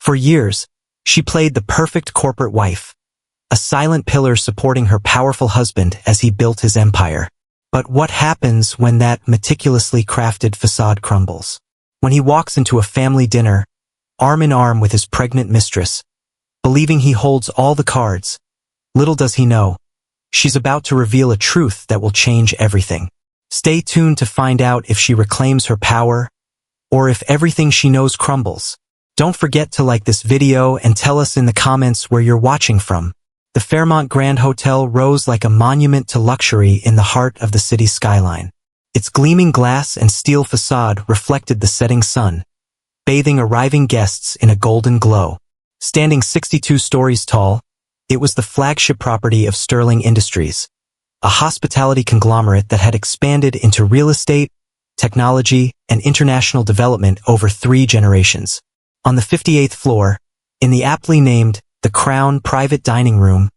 For years, she played the perfect corporate wife, a silent pillar supporting her powerful husband as he built his empire. But what happens when that meticulously crafted facade crumbles? When he walks into a family dinner, arm in arm with his pregnant mistress, believing he holds all the cards, little does he know, she's about to reveal a truth that will change everything. Stay tuned to find out if she reclaims her power, or if everything she knows crumbles. Don't forget to like this video and tell us in the comments where you're watching from. The Fairmont Grand Hotel rose like a monument to luxury in the heart of the city's skyline. Its gleaming glass and steel facade reflected the setting sun, bathing arriving guests in a golden glow. Standing 62 stories tall, it was the flagship property of Sterling Industries, a hospitality conglomerate that had expanded into real estate, technology, and international development over 3 generations. On the 58th floor, in the aptly named The Crown Private Dining Room,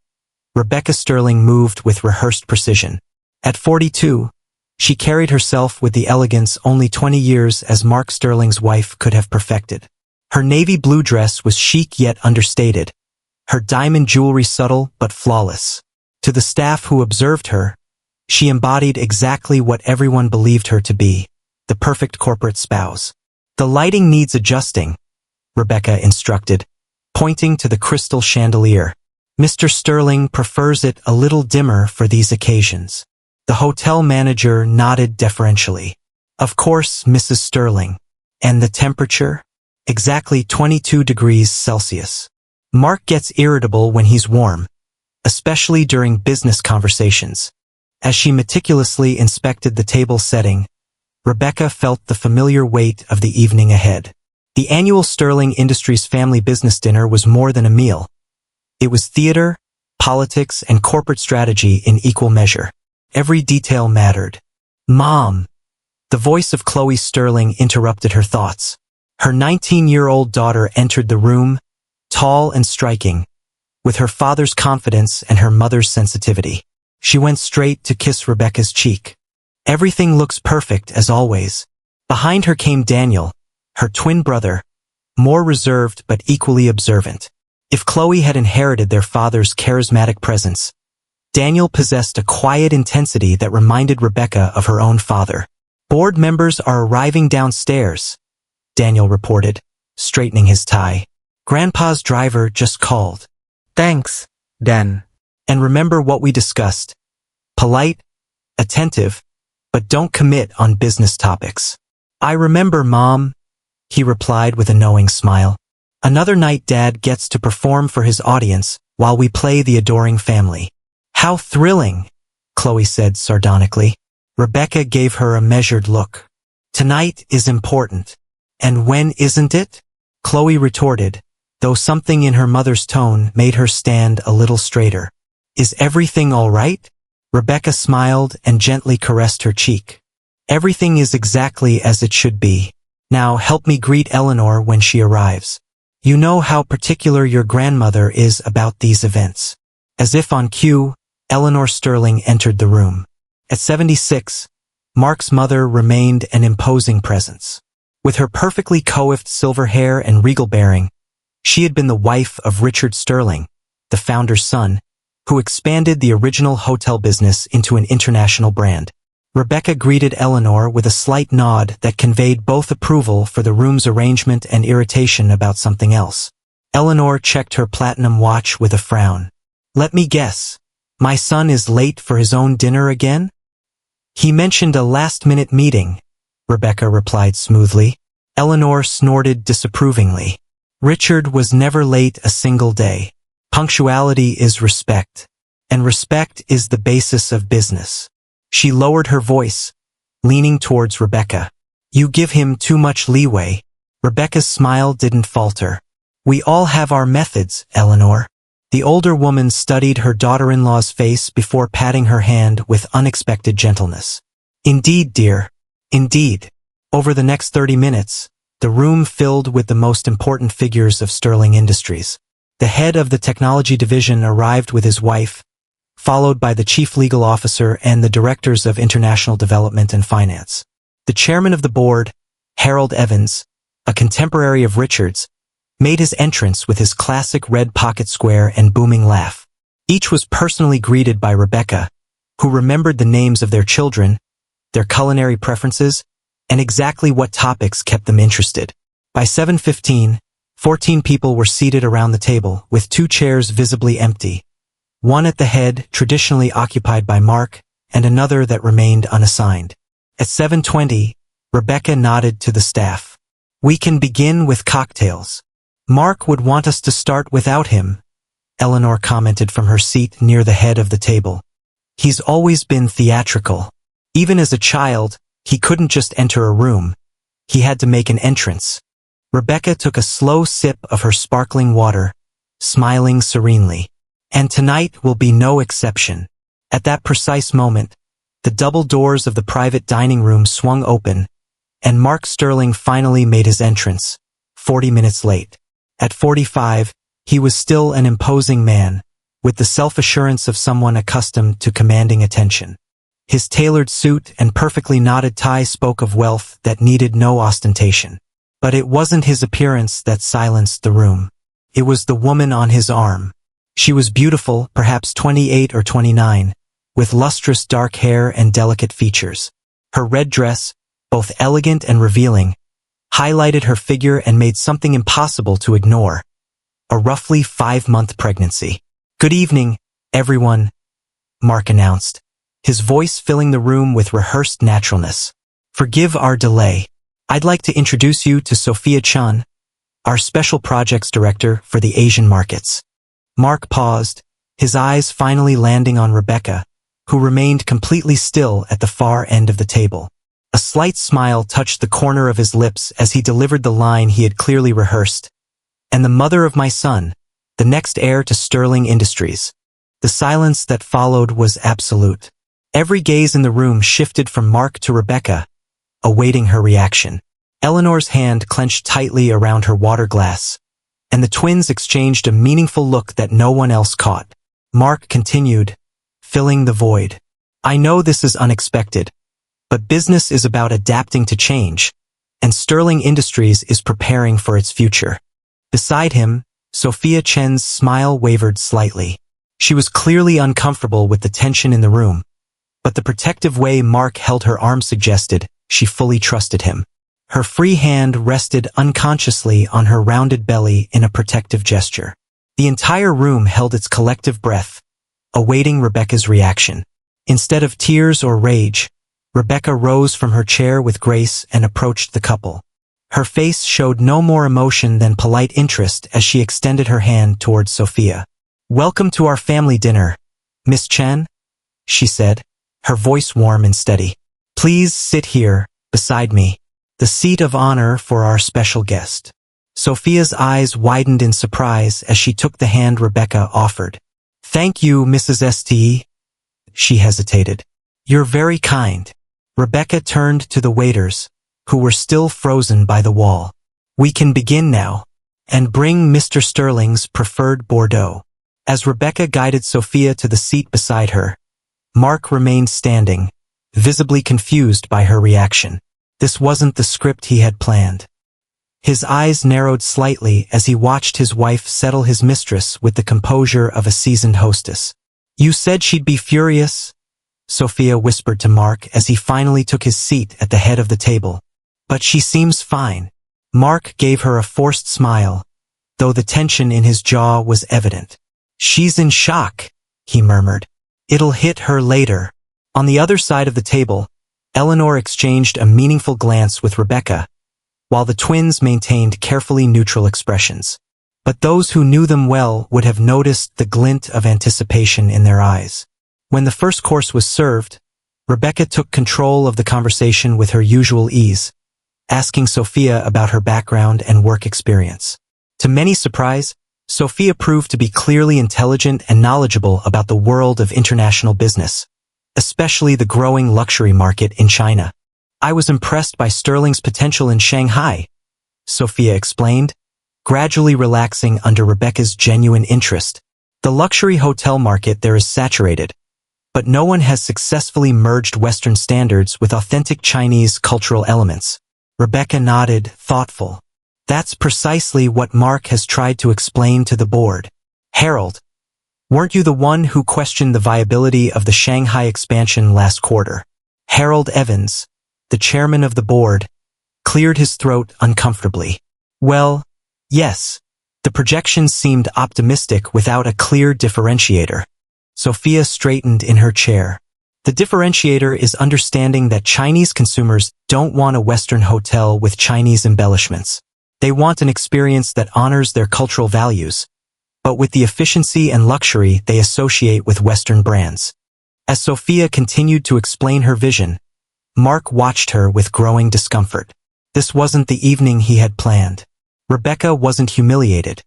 Rebecca Sterling moved with rehearsed precision. At 42, she carried herself with the elegance only 20 years as Mark Sterling's wife could have perfected. Her navy blue dress was chic yet understated, her diamond jewelry subtle but flawless. To the staff who observed her, she embodied exactly what everyone believed her to be, the perfect corporate spouse. "The lighting needs adjusting," Rebecca instructed, pointing to the crystal chandelier. "Mr. Sterling prefers it a little dimmer for these occasions." The hotel manager nodded deferentially. "Of course, Mrs. Sterling. And the temperature?" "Exactly 22 degrees Celsius. Mark gets irritable when he's warm, especially during business conversations." As she meticulously inspected the table setting, Rebecca felt the familiar weight of the evening ahead. The annual Sterling Industries family business dinner was more than a meal. It was theater, politics, and corporate strategy in equal measure. Every detail mattered. "Mom!" The voice of Chloe Sterling interrupted her thoughts. Her 19-year-old daughter entered the room, tall and striking, with her father's confidence and her mother's sensitivity. She went straight to kiss Rebecca's cheek. "Everything looks perfect as always." Behind her came Daniel, her twin brother, more reserved but equally observant. If Chloe had inherited their father's charismatic presence, Daniel possessed a quiet intensity that reminded Rebecca of her own father. "Board members are arriving downstairs," Daniel reported, straightening his tie. "Grandpa's driver just called." "Thanks, Dan." "And remember what we discussed. Polite, attentive, but don't commit on business topics." "I remember, Mom," he replied with a knowing smile. "Another night Dad gets to perform for his audience while we play the adoring family." "How thrilling," Chloe said sardonically. Rebecca gave her a measured look. "Tonight is important." "And when isn't it?" Chloe retorted, though something in her mother's tone made her stand a little straighter. "Is everything all right?" Rebecca smiled and gently caressed her cheek. "Everything is exactly as it should be. Now help me greet Eleanor when she arrives. You know how particular your grandmother is about these events." As if on cue, Eleanor Sterling entered the room. At 76, Mark's mother remained an imposing presence. With her perfectly coiffed silver hair and regal bearing, she had been the wife of Richard Sterling, the founder's son, who expanded the original hotel business into an international brand. Rebecca greeted Eleanor with a slight nod that conveyed both approval for the room's arrangement and irritation about something else. Eleanor checked her platinum watch with a frown. "Let me guess. My son is late for his own dinner again?" "He mentioned a last-minute meeting," Rebecca replied smoothly. Eleanor snorted disapprovingly. "Richard was never late a single day. Punctuality is respect, and respect is the basis of business." She lowered her voice, leaning towards Rebecca. "You give him too much leeway." Rebecca's smile didn't falter. "We all have our methods, Eleanor." The older woman studied her daughter-in-law's face before patting her hand with unexpected gentleness. "Indeed, dear. Indeed." Over the next 30 minutes, the room filled with the most important figures of Sterling Industries. The head of the technology division arrived with his wife, followed by the chief legal officer and the directors of international development and finance. The chairman of the board, Harold Evans, a contemporary of Richard's, made his entrance with his classic red pocket square and booming laugh. Each was personally greeted by Rebecca, who remembered the names of their children, their culinary preferences, and exactly what topics kept them interested. By 7:15, 14 people were seated around the table, with 2 chairs visibly empty, one at the head traditionally occupied by Mark, and another that remained unassigned. At 7:20, Rebecca nodded to the staff. "We can begin with cocktails. Mark would want us to start without him," Eleanor commented from her seat near the head of the table. "He's always been theatrical. Even as a child, he couldn't just enter a room. He had to make an entrance." Rebecca took a slow sip of her sparkling water, smiling serenely. "And tonight will be no exception." At that precise moment, the double doors of the private dining room swung open, and Mark Sterling finally made his entrance, 40 minutes late. At 45, he was still an imposing man, with the self-assurance of someone accustomed to commanding attention. His tailored suit and perfectly knotted tie spoke of wealth that needed no ostentation. But it wasn't his appearance that silenced the room. It was the woman on his arm. She was beautiful, perhaps 28 or 29, with lustrous dark hair and delicate features. Her red dress, both elegant and revealing, highlighted her figure and made something impossible to ignore: a roughly 5-month pregnancy. "Good evening, everyone," Mark announced, his voice filling the room with rehearsed naturalness. "Forgive our delay. I'd like to introduce you to Sophia Chun, our Special Projects Director for the Asian markets." Mark paused, his eyes finally landing on Rebecca, who remained completely still at the far end of the table. A slight smile touched the corner of his lips as he delivered the line he had clearly rehearsed. "And the mother of my son, the next heir to Sterling Industries." The silence that followed was absolute. Every gaze in the room shifted from Mark to Rebecca, awaiting her reaction. Eleanor's hand clenched tightly around her water glass, and the twins exchanged a meaningful look that no one else caught. Mark continued, filling the void. "I know this is unexpected, but business is about adapting to change, and Sterling Industries is preparing for its future." Beside him, Sophia Chen's smile wavered slightly. She was clearly uncomfortable with the tension in the room, but the protective way Mark held her arm suggested she fully trusted him. Her free hand rested unconsciously on her rounded belly in a protective gesture. The entire room held its collective breath, awaiting Rebecca's reaction. Instead of tears or rage, Rebecca rose from her chair with grace and approached the couple. Her face showed no more emotion than polite interest as she extended her hand towards Sophia. "Welcome to our family dinner, Miss Chen," she said, her voice warm and steady. "Please sit here, beside me, the seat of honor for our special guest." Sophia's eyes widened in surprise as she took the hand Rebecca offered. "Thank you, Mrs. St." She hesitated. "You're very kind." Rebecca turned to the waiters, who were still frozen by the wall. "We can begin now, and bring Mr. Sterling's preferred Bordeaux." As Rebecca guided Sophia to the seat beside her, Mark remained standing, visibly confused by her reaction. This wasn't the script he had planned. His eyes narrowed slightly as he watched his wife settle his mistress with the composure of a seasoned hostess. "You said she'd be furious," Sophia whispered to Mark as he finally took his seat at the head of the table. "But she seems fine." Mark gave her a forced smile, though the tension in his jaw was evident. "She's in shock," he murmured. "It'll hit her later." On the other side of the table, Eleanor exchanged a meaningful glance with Rebecca, while the twins maintained carefully neutral expressions. But those who knew them well would have noticed the glint of anticipation in their eyes. When the first course was served, Rebecca took control of the conversation with her usual ease, asking Sophia about her background and work experience. To many surprise, Sophia proved to be clearly intelligent and knowledgeable about the world of international business, especially the growing luxury market in China. "I was impressed by Sterling's potential in Shanghai," Sophia explained, gradually relaxing under Rebecca's genuine interest. "The luxury hotel market there is saturated, but no one has successfully merged Western standards with authentic Chinese cultural elements." Rebecca nodded, thoughtful. That's precisely what Mark has tried to explain to the board. Harold, weren't you the one who questioned the viability of the Shanghai expansion last quarter? Harold Evans, the chairman of the board, cleared his throat uncomfortably. Well, yes. The projections seemed optimistic without a clear differentiator. Sophia straightened in her chair. The differentiator is understanding that Chinese consumers don't want a Western hotel with Chinese embellishments. They want an experience that honors their cultural values, but with the efficiency and luxury they associate with Western brands. As Sophia continued to explain her vision, Mark watched her with growing discomfort. This wasn't the evening he had planned. Rebecca wasn't humiliated.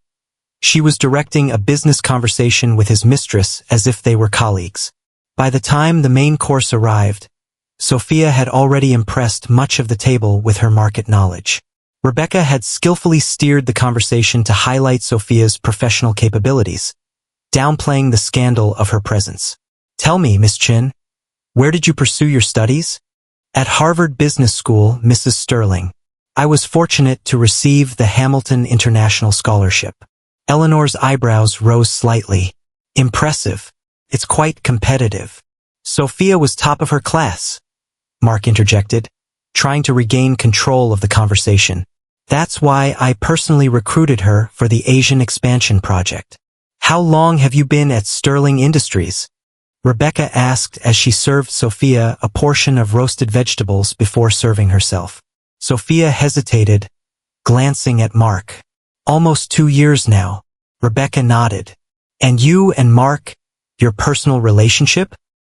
She was directing a business conversation with his mistress as if they were colleagues. By the time the main course arrived, Sophia had already impressed much of the table with her market knowledge. Rebecca had skillfully steered the conversation to highlight Sophia's professional capabilities, downplaying the scandal of her presence. Tell me, Miss Chin, where did you pursue your studies? At Harvard Business School, Mrs. Sterling. I was fortunate to receive the Hamilton International Scholarship. Eleanor's eyebrows rose slightly. Impressive. It's quite competitive. Sophia was top of her class, Mark interjected, trying to regain control of the conversation. That's why I personally recruited her for the Asian expansion project. How long have you been at Sterling Industries? Rebecca asked as she served Sophia a portion of roasted vegetables before serving herself. Sophia hesitated, glancing at Mark. Almost 2 years now. Rebecca nodded. And you and Mark, your personal relationship?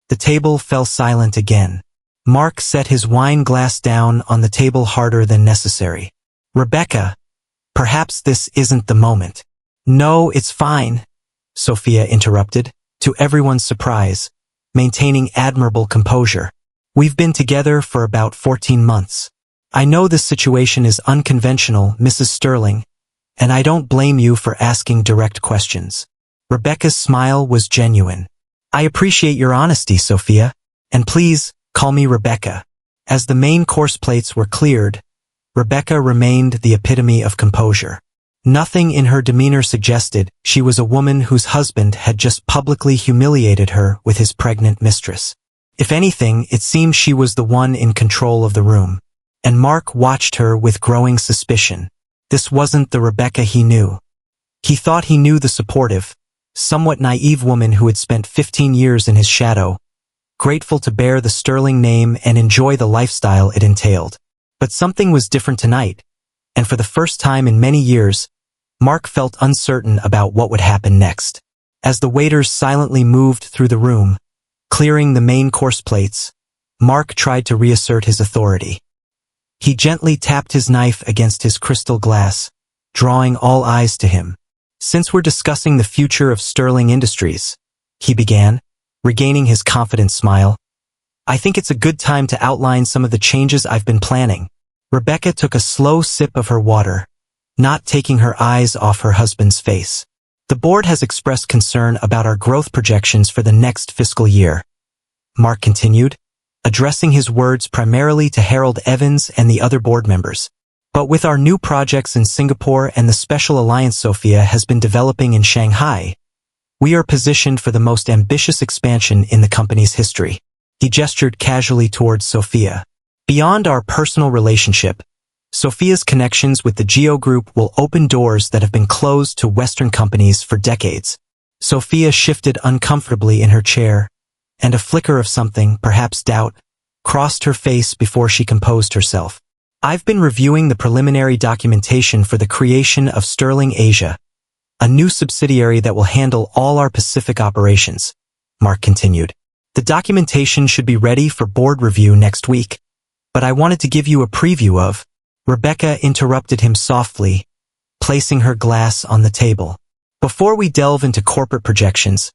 The table fell silent again. Mark set his wine glass down on the table harder than necessary. Rebecca, perhaps this isn't the moment. No, it's fine, Sophia interrupted, to everyone's surprise, maintaining admirable composure. We've been together for about 14 months. I know this situation is unconventional, Mrs. Sterling, and I don't blame you for asking direct questions. Rebecca's smile was genuine. I appreciate your honesty, Sophia, and please, call me Rebecca. As the main course plates were cleared, Rebecca remained the epitome of composure. Nothing in her demeanor suggested she was a woman whose husband had just publicly humiliated her with his pregnant mistress. If anything, it seemed she was the one in control of the room. And Mark watched her with growing suspicion. This wasn't the Rebecca he knew. He thought he knew the supportive, somewhat naive woman who had spent 15 years in his shadow, grateful to bear the Sterling name and enjoy the lifestyle it entailed. But something was different tonight, and for the first time in many years, Mark felt uncertain about what would happen next. As the waiters silently moved through the room, clearing the main course plates, Mark tried to reassert his authority. He gently tapped his knife against his crystal glass, drawing all eyes to him. Since we're discussing the future of Sterling Industries, he began, regaining his confident smile, I think it's a good time to outline some of the changes I've been planning. Rebecca took a slow sip of her water, not taking her eyes off her husband's face. The board has expressed concern about our growth projections for the next fiscal year. Mark continued, addressing his words primarily to Harold Evans and the other board members. But with our new projects in Singapore and the special alliance Sophia has been developing in Shanghai, we are positioned for the most ambitious expansion in the company's history. He gestured casually towards Sophia. Beyond our personal relationship, Sophia's connections with the Geo Group will open doors that have been closed to Western companies for decades. Sophia shifted uncomfortably in her chair, and a flicker of something, perhaps doubt, crossed her face before she composed herself. I've been reviewing the preliminary documentation for the creation of Sterling Asia, a new subsidiary that will handle all our Pacific operations, Mark continued. The documentation should be ready for board review next week, but I wanted to give you a preview of. Rebecca interrupted him softly, placing her glass on the table. Before we delve into corporate projections,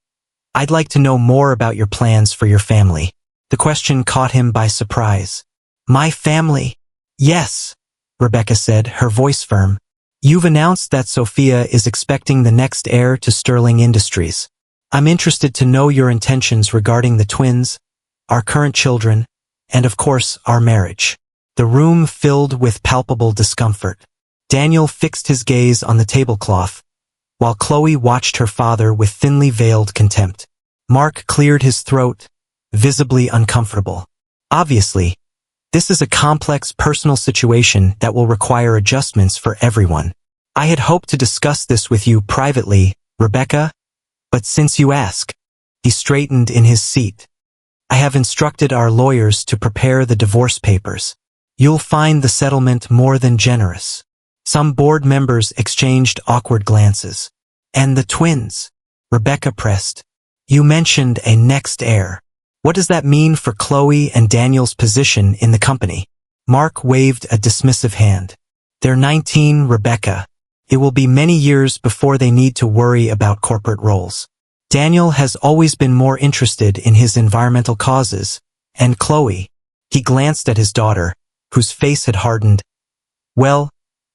I'd like to know more about your plans for your family. The question caught him by surprise. My family? Yes, Rebecca said, her voice firm. You've announced that Sophia is expecting the next heir to Sterling Industries. I'm interested to know your intentions regarding the twins, our current children, and of course, our marriage. The room filled with palpable discomfort. Daniel fixed his gaze on the tablecloth, while Chloe watched her father with thinly veiled contempt. Mark cleared his throat, visibly uncomfortable. Obviously, this is a complex personal situation that will require adjustments for everyone. I had hoped to discuss this with you privately, Rebecca, but since you ask, he straightened in his seat. I have instructed our lawyers to prepare the divorce papers. You'll find the settlement more than generous. Some board members exchanged awkward glances. And the twins, Rebecca pressed. You mentioned a next heir. What does that mean for Chloe and Daniel's position in the company? Mark waved a dismissive hand. They're 19, Rebecca. It will be many years before they need to worry about corporate roles. Daniel has always been more interested in his environmental causes, and Chloe. He glanced at his daughter, whose face had hardened. Well,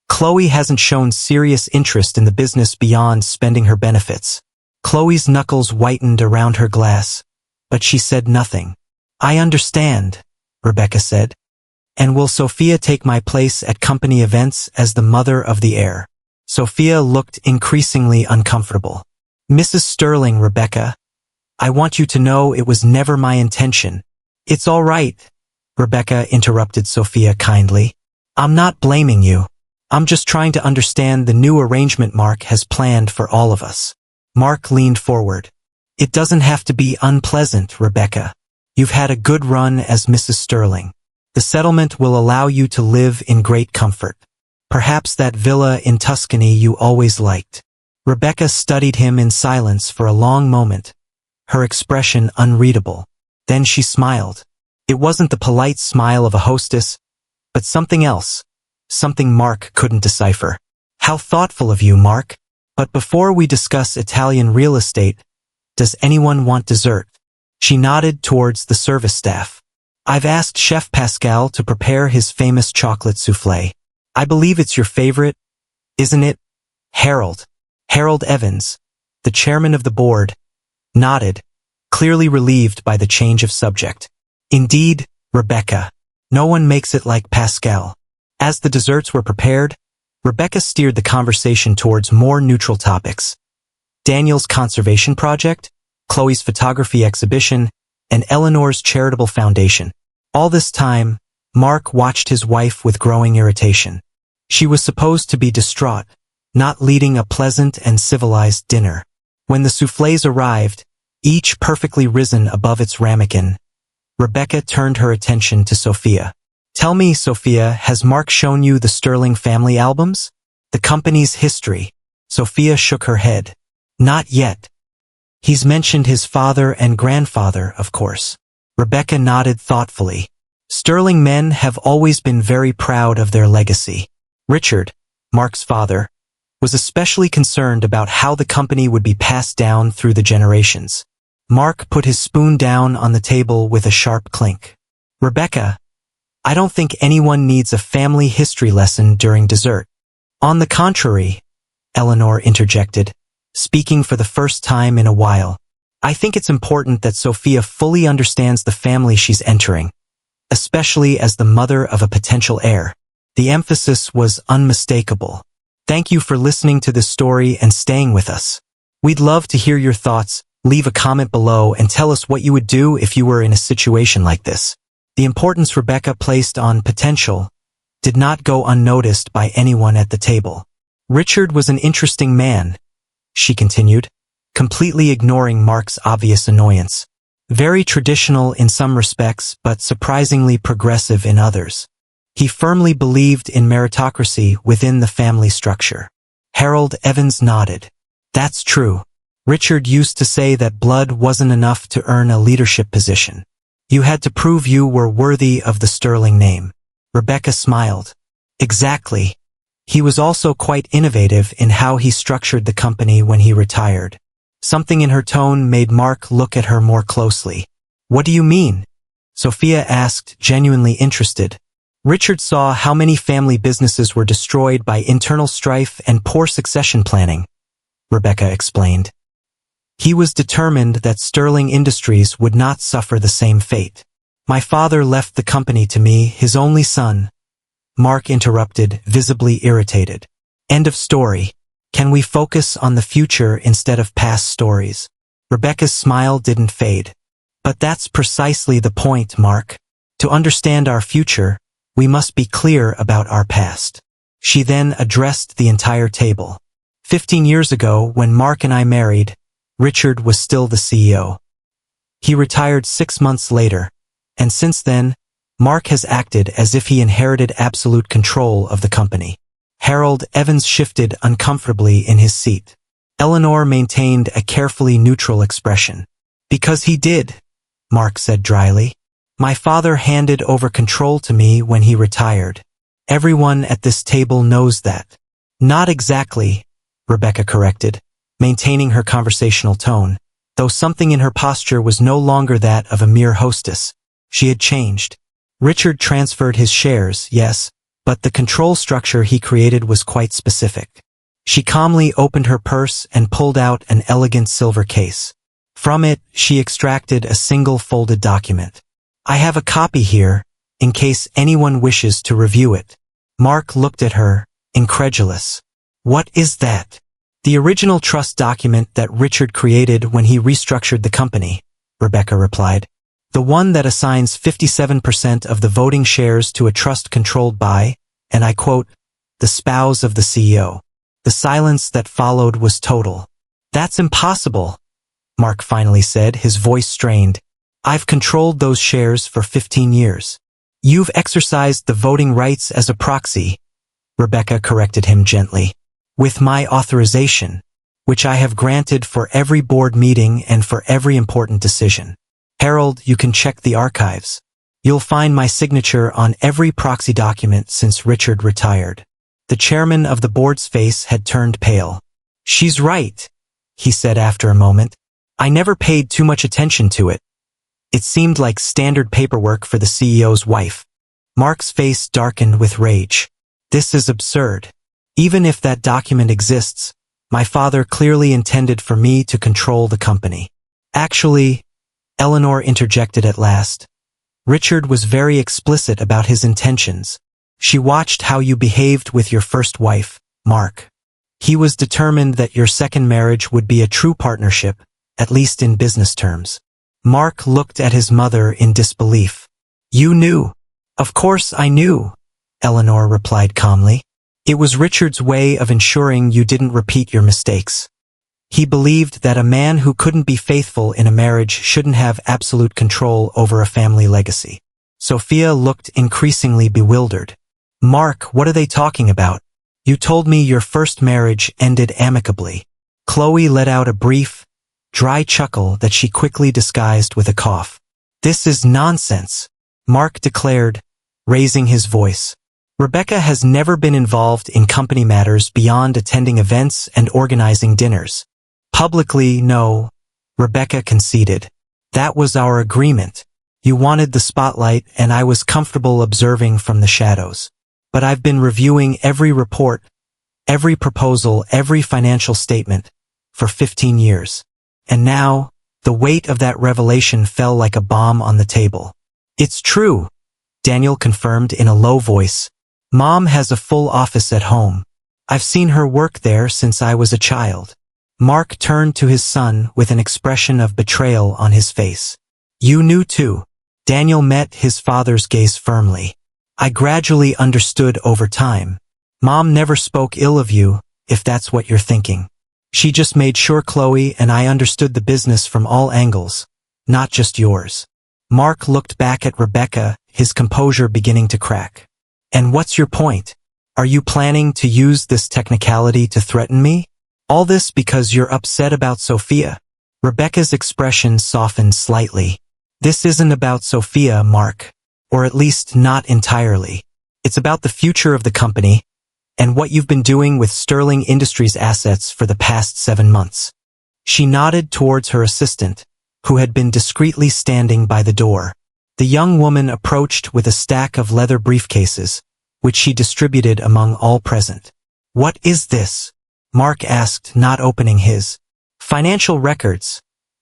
Chloe hasn't shown serious interest in the business beyond spending her benefits. Chloe's knuckles whitened around her glass, but she said nothing. I understand, Rebecca said. And will Sophia take my place at company events as the mother of the heir? Sophia looked increasingly uncomfortable. Mrs. Sterling, Rebecca, I want you to know it was never my intention. It's all right, Rebecca interrupted Sophia kindly. I'm not blaming you. I'm just trying to understand the new arrangement Mark has planned for all of us. Mark leaned forward. It doesn't have to be unpleasant, Rebecca. You've had a good run as Mrs. Sterling. The settlement will allow you to live in great comfort. Perhaps that villa in Tuscany you always liked. Rebecca studied him in silence for a long moment, her expression unreadable. Then she smiled. It wasn't the polite smile of a hostess, but something else, something Mark couldn't decipher. How thoughtful of you, Mark. But before we discuss Italian real estate, does anyone want dessert? She nodded towards the service staff. I've asked Chef Pascal to prepare his famous chocolate soufflé. I believe it's your favorite, isn't it? Harold Evans, the chairman of the board, nodded, clearly relieved by the change of subject. Indeed, Rebecca. No one makes it like Pascal. As the desserts were prepared, Rebecca steered the conversation towards more neutral topics. Daniel's conservation project, Chloe's photography exhibition, and Eleanor's charitable foundation. All this time, Mark watched his wife with growing irritation. She was supposed to be distraught, not leading a pleasant and civilized dinner. When the soufflés arrived, each perfectly risen above its ramekin, Rebecca turned her attention to Sophia. Tell me, Sophia, has Mark shown you the Sterling family albums? The company's history? Sophia shook her head. Not yet. He's mentioned his father and grandfather, of course. Rebecca nodded thoughtfully. Sterling men have always been very proud of their legacy. Richard, Mark's father, was especially concerned about how the company would be passed down through the generations. Mark put his spoon down on the table with a sharp clink. Rebecca, I don't think anyone needs a family history lesson during dessert. On the contrary, Eleanor interjected, speaking for the first time in a while. I think it's important that Sophia fully understands the family she's entering, especially as the mother of a potential heir. The emphasis was unmistakable. Thank you for listening to this story and staying with us. We'd love to hear your thoughts. Leave a comment below and tell us what you would do if you were in a situation like this. The importance Rebecca placed on potential did not go unnoticed by anyone at the table. Richard was an interesting man, she continued, completely ignoring Mark's obvious annoyance. Very traditional in some respects, but surprisingly progressive in others. He firmly believed in meritocracy within the family structure. Harold Evans nodded. That's true. Richard used to say that blood wasn't enough to earn a leadership position. You had to prove you were worthy of the Sterling name. Rebecca smiled. Exactly. He was also quite innovative in how he structured the company when he retired. Something in her tone made Mark look at her more closely. What do you mean? Sophia asked, genuinely interested. Richard saw how many family businesses were destroyed by internal strife and poor succession planning, Rebecca explained. He was determined that Sterling Industries would not suffer the same fate. My father left the company to me, his only son, Mark interrupted, visibly irritated. End of story. Can we focus on the future instead of past stories? Rebecca's smile didn't fade. But that's precisely the point, Mark. To understand our future, we must be clear about our past. She then addressed the entire table. 15 years ago, when Mark and I married, Richard was still the CEO. He retired 6 months later, and since then, Mark has acted as if he inherited absolute control of the company. Harold Evans shifted uncomfortably in his seat. Eleanor maintained a carefully neutral expression. Because he did, Mark said dryly. My father handed over control to me when he retired. Everyone at this table knows that. Not exactly, Rebecca corrected, maintaining her conversational tone, though something in her posture was no longer that of a mere hostess. She had changed. Richard transferred his shares, yes, but the control structure he created was quite specific. She calmly opened her purse and pulled out an elegant silver case. From it, she extracted a single folded document. I have a copy here, in case anyone wishes to review it. Mark looked at her, incredulous. What is that? The original trust document that Richard created when he restructured the company, Rebecca replied. The one that assigns 57% of the voting shares to a trust controlled by, and I quote, the spouse of the CEO. The silence that followed was total. That's impossible, Mark finally said, his voice strained. I've controlled those shares for 15 years. You've exercised the voting rights as a proxy, Rebecca corrected him gently. With my authorization, which I have granted for every board meeting and for every important decision. Harold, you can check the archives. You'll find my signature on every proxy document since Richard retired. The chairman of the board's face had turned pale. She's right, he said after a moment. I never paid too much attention to it. It seemed like standard paperwork for the CEO's wife. Mark's face darkened with rage. This is absurd. Even if that document exists, my father clearly intended for me to control the company. Actually, Eleanor interjected at last. Richard was very explicit about his intentions. She watched how you behaved with your first wife, Mark. He was determined that your second marriage would be a true partnership, at least in business terms. Mark looked at his mother in disbelief. You knew. Of course I knew, Eleanor replied calmly. It was Richard's way of ensuring you didn't repeat your mistakes. He believed that a man who couldn't be faithful in a marriage shouldn't have absolute control over a family legacy. Sophia looked increasingly bewildered. Mark, what are they talking about? You told me your first marriage ended amicably. Chloe let out a brief, dry chuckle that she quickly disguised with a cough. This is nonsense, Mark declared, raising his voice. Rebecca has never been involved in company matters beyond attending events and organizing dinners. Publicly, no, Rebecca conceded. That was our agreement. You wanted the spotlight and I was comfortable observing from the shadows. But I've been reviewing every report, every proposal, every financial statement, for 15 years. And now, the weight of that revelation fell like a bomb on the table. It's true, Daniel confirmed in a low voice. Mom has a full office at home. I've seen her work there since I was a child. Mark turned to his son with an expression of betrayal on his face. You knew too. Daniel met his father's gaze firmly. I gradually understood over time. Mom never spoke ill of you, if that's what you're thinking. She just made sure Chloe and I understood the business from all angles, not just yours. Mark looked back at Rebecca, his composure beginning to crack. And what's your point? Are you planning to use this technicality to threaten me? All this because you're upset about Sophia? Rebecca's expression softened slightly. This isn't about Sophia, Mark. Or at least not entirely. It's about the future of the company and what you've been doing with Sterling Industries' assets for the past 7 months. She nodded towards her assistant, who had been discreetly standing by the door. The young woman approached with a stack of leather briefcases, which she distributed among all present. What is this? Mark asked, not opening his. Financial records,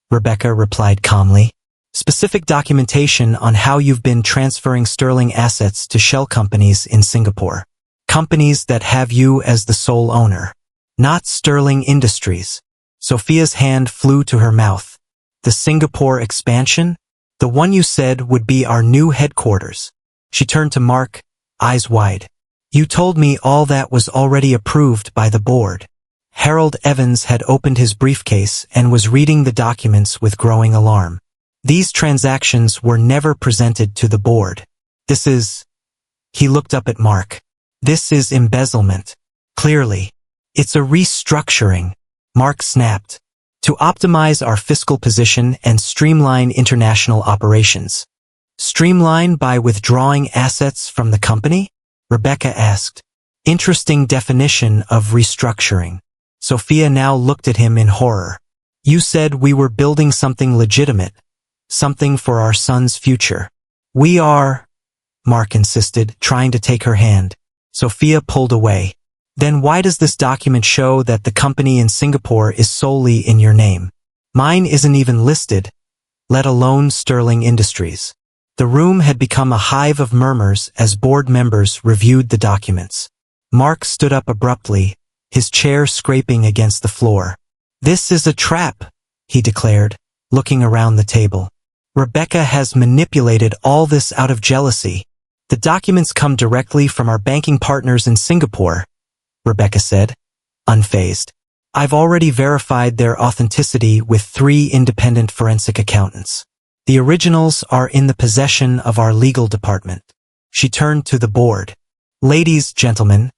Rebecca replied calmly. Specific documentation on how you've been transferring sterling assets to shell companies in Singapore. Companies that have you as the sole owner. Not Sterling Industries. Sophia's hand flew to her mouth. The Singapore expansion? The one you said would be our new headquarters. She turned to Mark, eyes wide. You told me all that was already approved by the board. Harold Evans had opened his briefcase and was reading the documents with growing alarm. These transactions were never presented to the board. This is... He looked up at Mark. This is embezzlement. Clearly. It's a restructuring. Mark snapped. To optimize our fiscal position and streamline international operations. Streamline by withdrawing assets from the company? Rebecca asked. Interesting definition of restructuring. Sophia now looked at him in horror. You said we were building something legitimate. Something for our son's future. We are, Mark insisted, trying to take her hand. Sophia pulled away. Then why does this document show that the company in Singapore is solely in your name? Mine isn't even listed, let alone Sterling Industries. The room had become a hive of murmurs as board members reviewed the documents. Mark stood up abruptly, his chair scraping against the floor. This is a trap, he declared, looking around the table. Rebecca has manipulated all this out of jealousy. The documents come directly from our banking partners in Singapore, Rebecca said, unfazed. I've already verified their authenticity with 3 independent forensic accountants. The originals are in the possession of our legal department. She turned to the board. Ladies, gentlemen,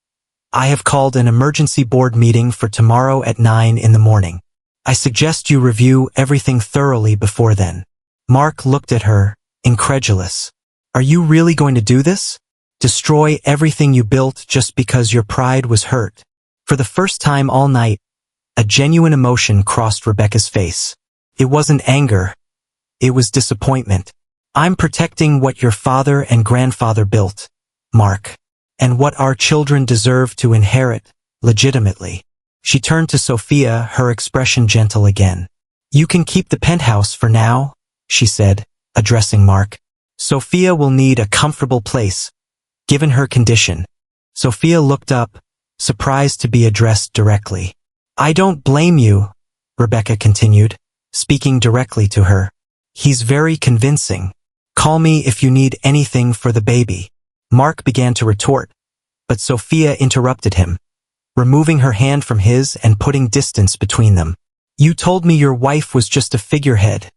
I have called an emergency board meeting for tomorrow at 9 in the morning. I suggest you review everything thoroughly before then. Mark looked at her, incredulous. Are you really going to do this? Destroy everything you built just because your pride was hurt? For the first time all night, a genuine emotion crossed Rebecca's face. It wasn't anger. It was disappointment. I'm protecting what your father and grandfather built, Mark, and what our children deserve to inherit, legitimately. She turned to Sophia, her expression gentle again. You can keep the penthouse for now, she said, addressing Mark. Sophia will need a comfortable place, given her condition. Sophia looked up, surprised to be addressed directly. I don't blame you, Rebecca continued, speaking directly to her. He's very convincing. Call me if you need anything for the baby. Mark began to retort, but Sophia interrupted him, removing her hand from his and putting distance between them. You told me your wife was just a figurehead,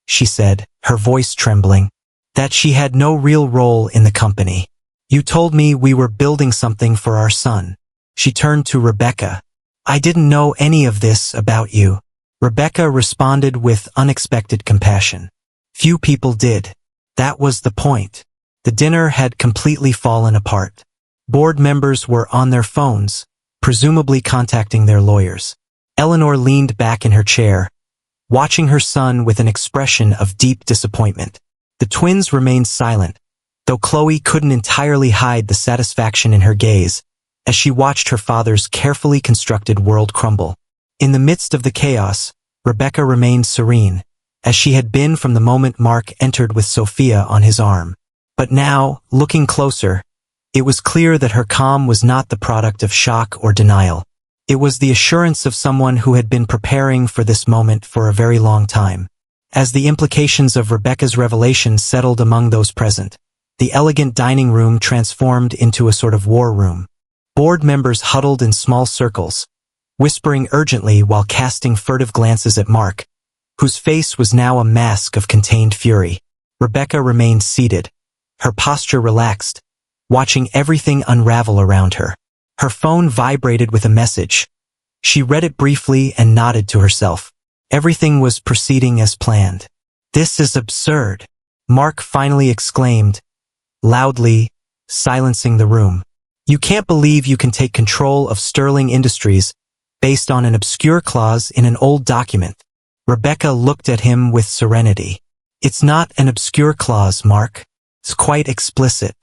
she said, her voice trembling, that she had no real role in the company. You told me we were building something for our son. She turned to Rebecca. I didn't know any of this about you. Rebecca responded with unexpected compassion. Few people did. That was the point. The dinner had completely fallen apart. Board members were on their phones, presumably contacting their lawyers. Eleanor leaned back in her chair, watching her son with an expression of deep disappointment. The twins remained silent, though Chloe couldn't entirely hide the satisfaction in her gaze as she watched her father's carefully constructed world crumble. In the midst of the chaos, Rebecca remained serene, as she had been from the moment Mark entered with Sophia on his arm. But now, looking closer, it was clear that her calm was not the product of shock or denial. It was the assurance of someone who had been preparing for this moment for a very long time. As the implications of Rebecca's revelation settled among those present, the elegant dining room transformed into a sort of war room. Board members huddled in small circles, whispering urgently while casting furtive glances at Mark, whose face was now a mask of contained fury. Rebecca remained seated, her posture relaxed, watching everything unravel around her. Her phone vibrated with a message. She read it briefly and nodded to herself. Everything was proceeding as planned. This is absurd, Mark finally exclaimed, loudly, silencing the room. You can't believe you can take control of Sterling Industries based on an obscure clause in an old document. Rebecca looked at him with serenity. It's not an obscure clause, Mark. It's quite explicit.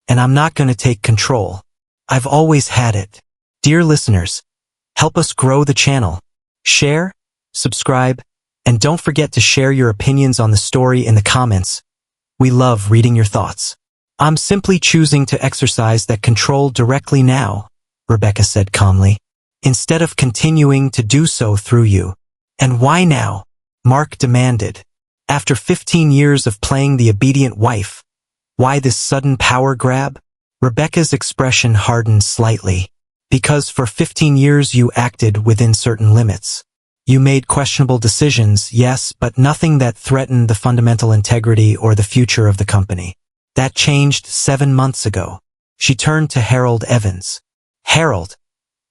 And I'm not going to take control. I've always had it. Dear listeners, help us grow the channel. Share, subscribe, and And don't forget to share your opinions on the story in the comments. We love reading your thoughts. I'm simply choosing to exercise that control directly now, Rebecca said calmly, instead of continuing to do so through you. And why now? Mark demanded. After 15 years of playing the obedient wife, why this sudden power grab? Rebecca's expression hardened slightly. Because for 15 years you acted within certain limits. You made questionable decisions, yes, but nothing that threatened the fundamental integrity or the future of the company. That changed 7 months ago. She turned to Harold Evans. Harold,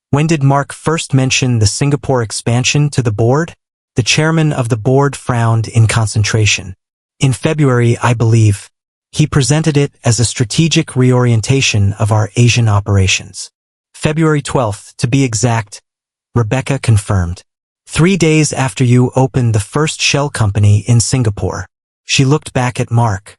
when did Mark first mention the Singapore expansion to the board? The chairman of the board frowned in concentration. In February, I believe. He presented it as a strategic reorientation of our Asian operations. February 12th, to be exact, Rebecca confirmed. 3 days after you opened the first shell company in Singapore. She looked back at Mark.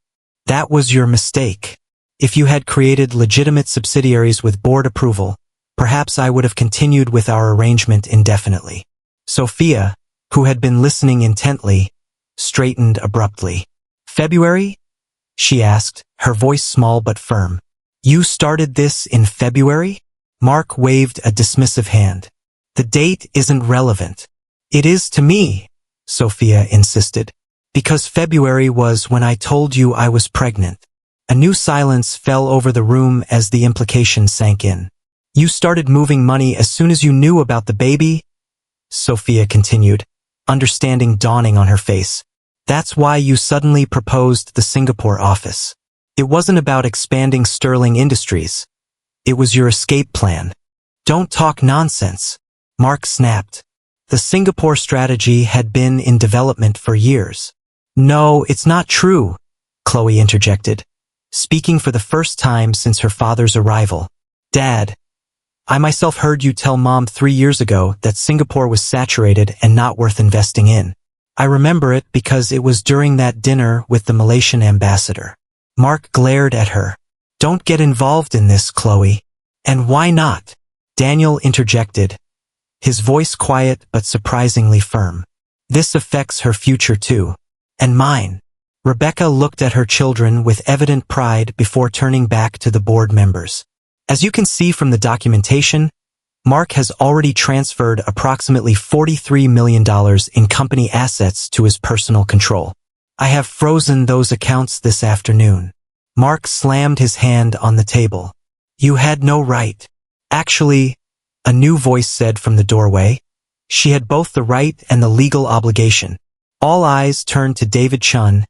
That was your mistake. If you had created legitimate subsidiaries with board approval, perhaps I would have continued with our arrangement indefinitely. Sophia, who had been listening intently, straightened abruptly. February? She asked, her voice small but firm. You started this in February? Mark waved a dismissive hand. The date isn't relevant. It is to me, Sophia insisted. Because February was when I told you I was pregnant. A new silence fell over the room as the implication sank in. You started moving money as soon as you knew about the baby? Sophia continued, understanding dawning on her face. That's why you suddenly proposed the Singapore office. It wasn't about expanding Sterling Industries. It was your escape plan. Don't talk nonsense, Mark snapped. The Singapore strategy had been in development for years. No, it's not true, Chloe interjected, speaking for the first time since her father's arrival. Dad, I myself heard you tell Mom 3 years ago that Singapore was saturated and not worth investing in. I remember it because it was during that dinner with the Malaysian ambassador. Mark glared at her. Don't get involved in this, Chloe. And why not? Daniel interjected, his voice quiet but surprisingly firm. This affects her future too. And mine. Rebecca looked at her children with evident pride before turning back to the board members. As you can see from the documentation, Mark has already transferred approximately $43 million in company assets to his personal control. I have frozen those accounts this afternoon. Mark slammed his hand on the table. You had no right. Actually, a new voice said from the doorway. She had both the right and the legal obligation. All eyes turned to David Chun,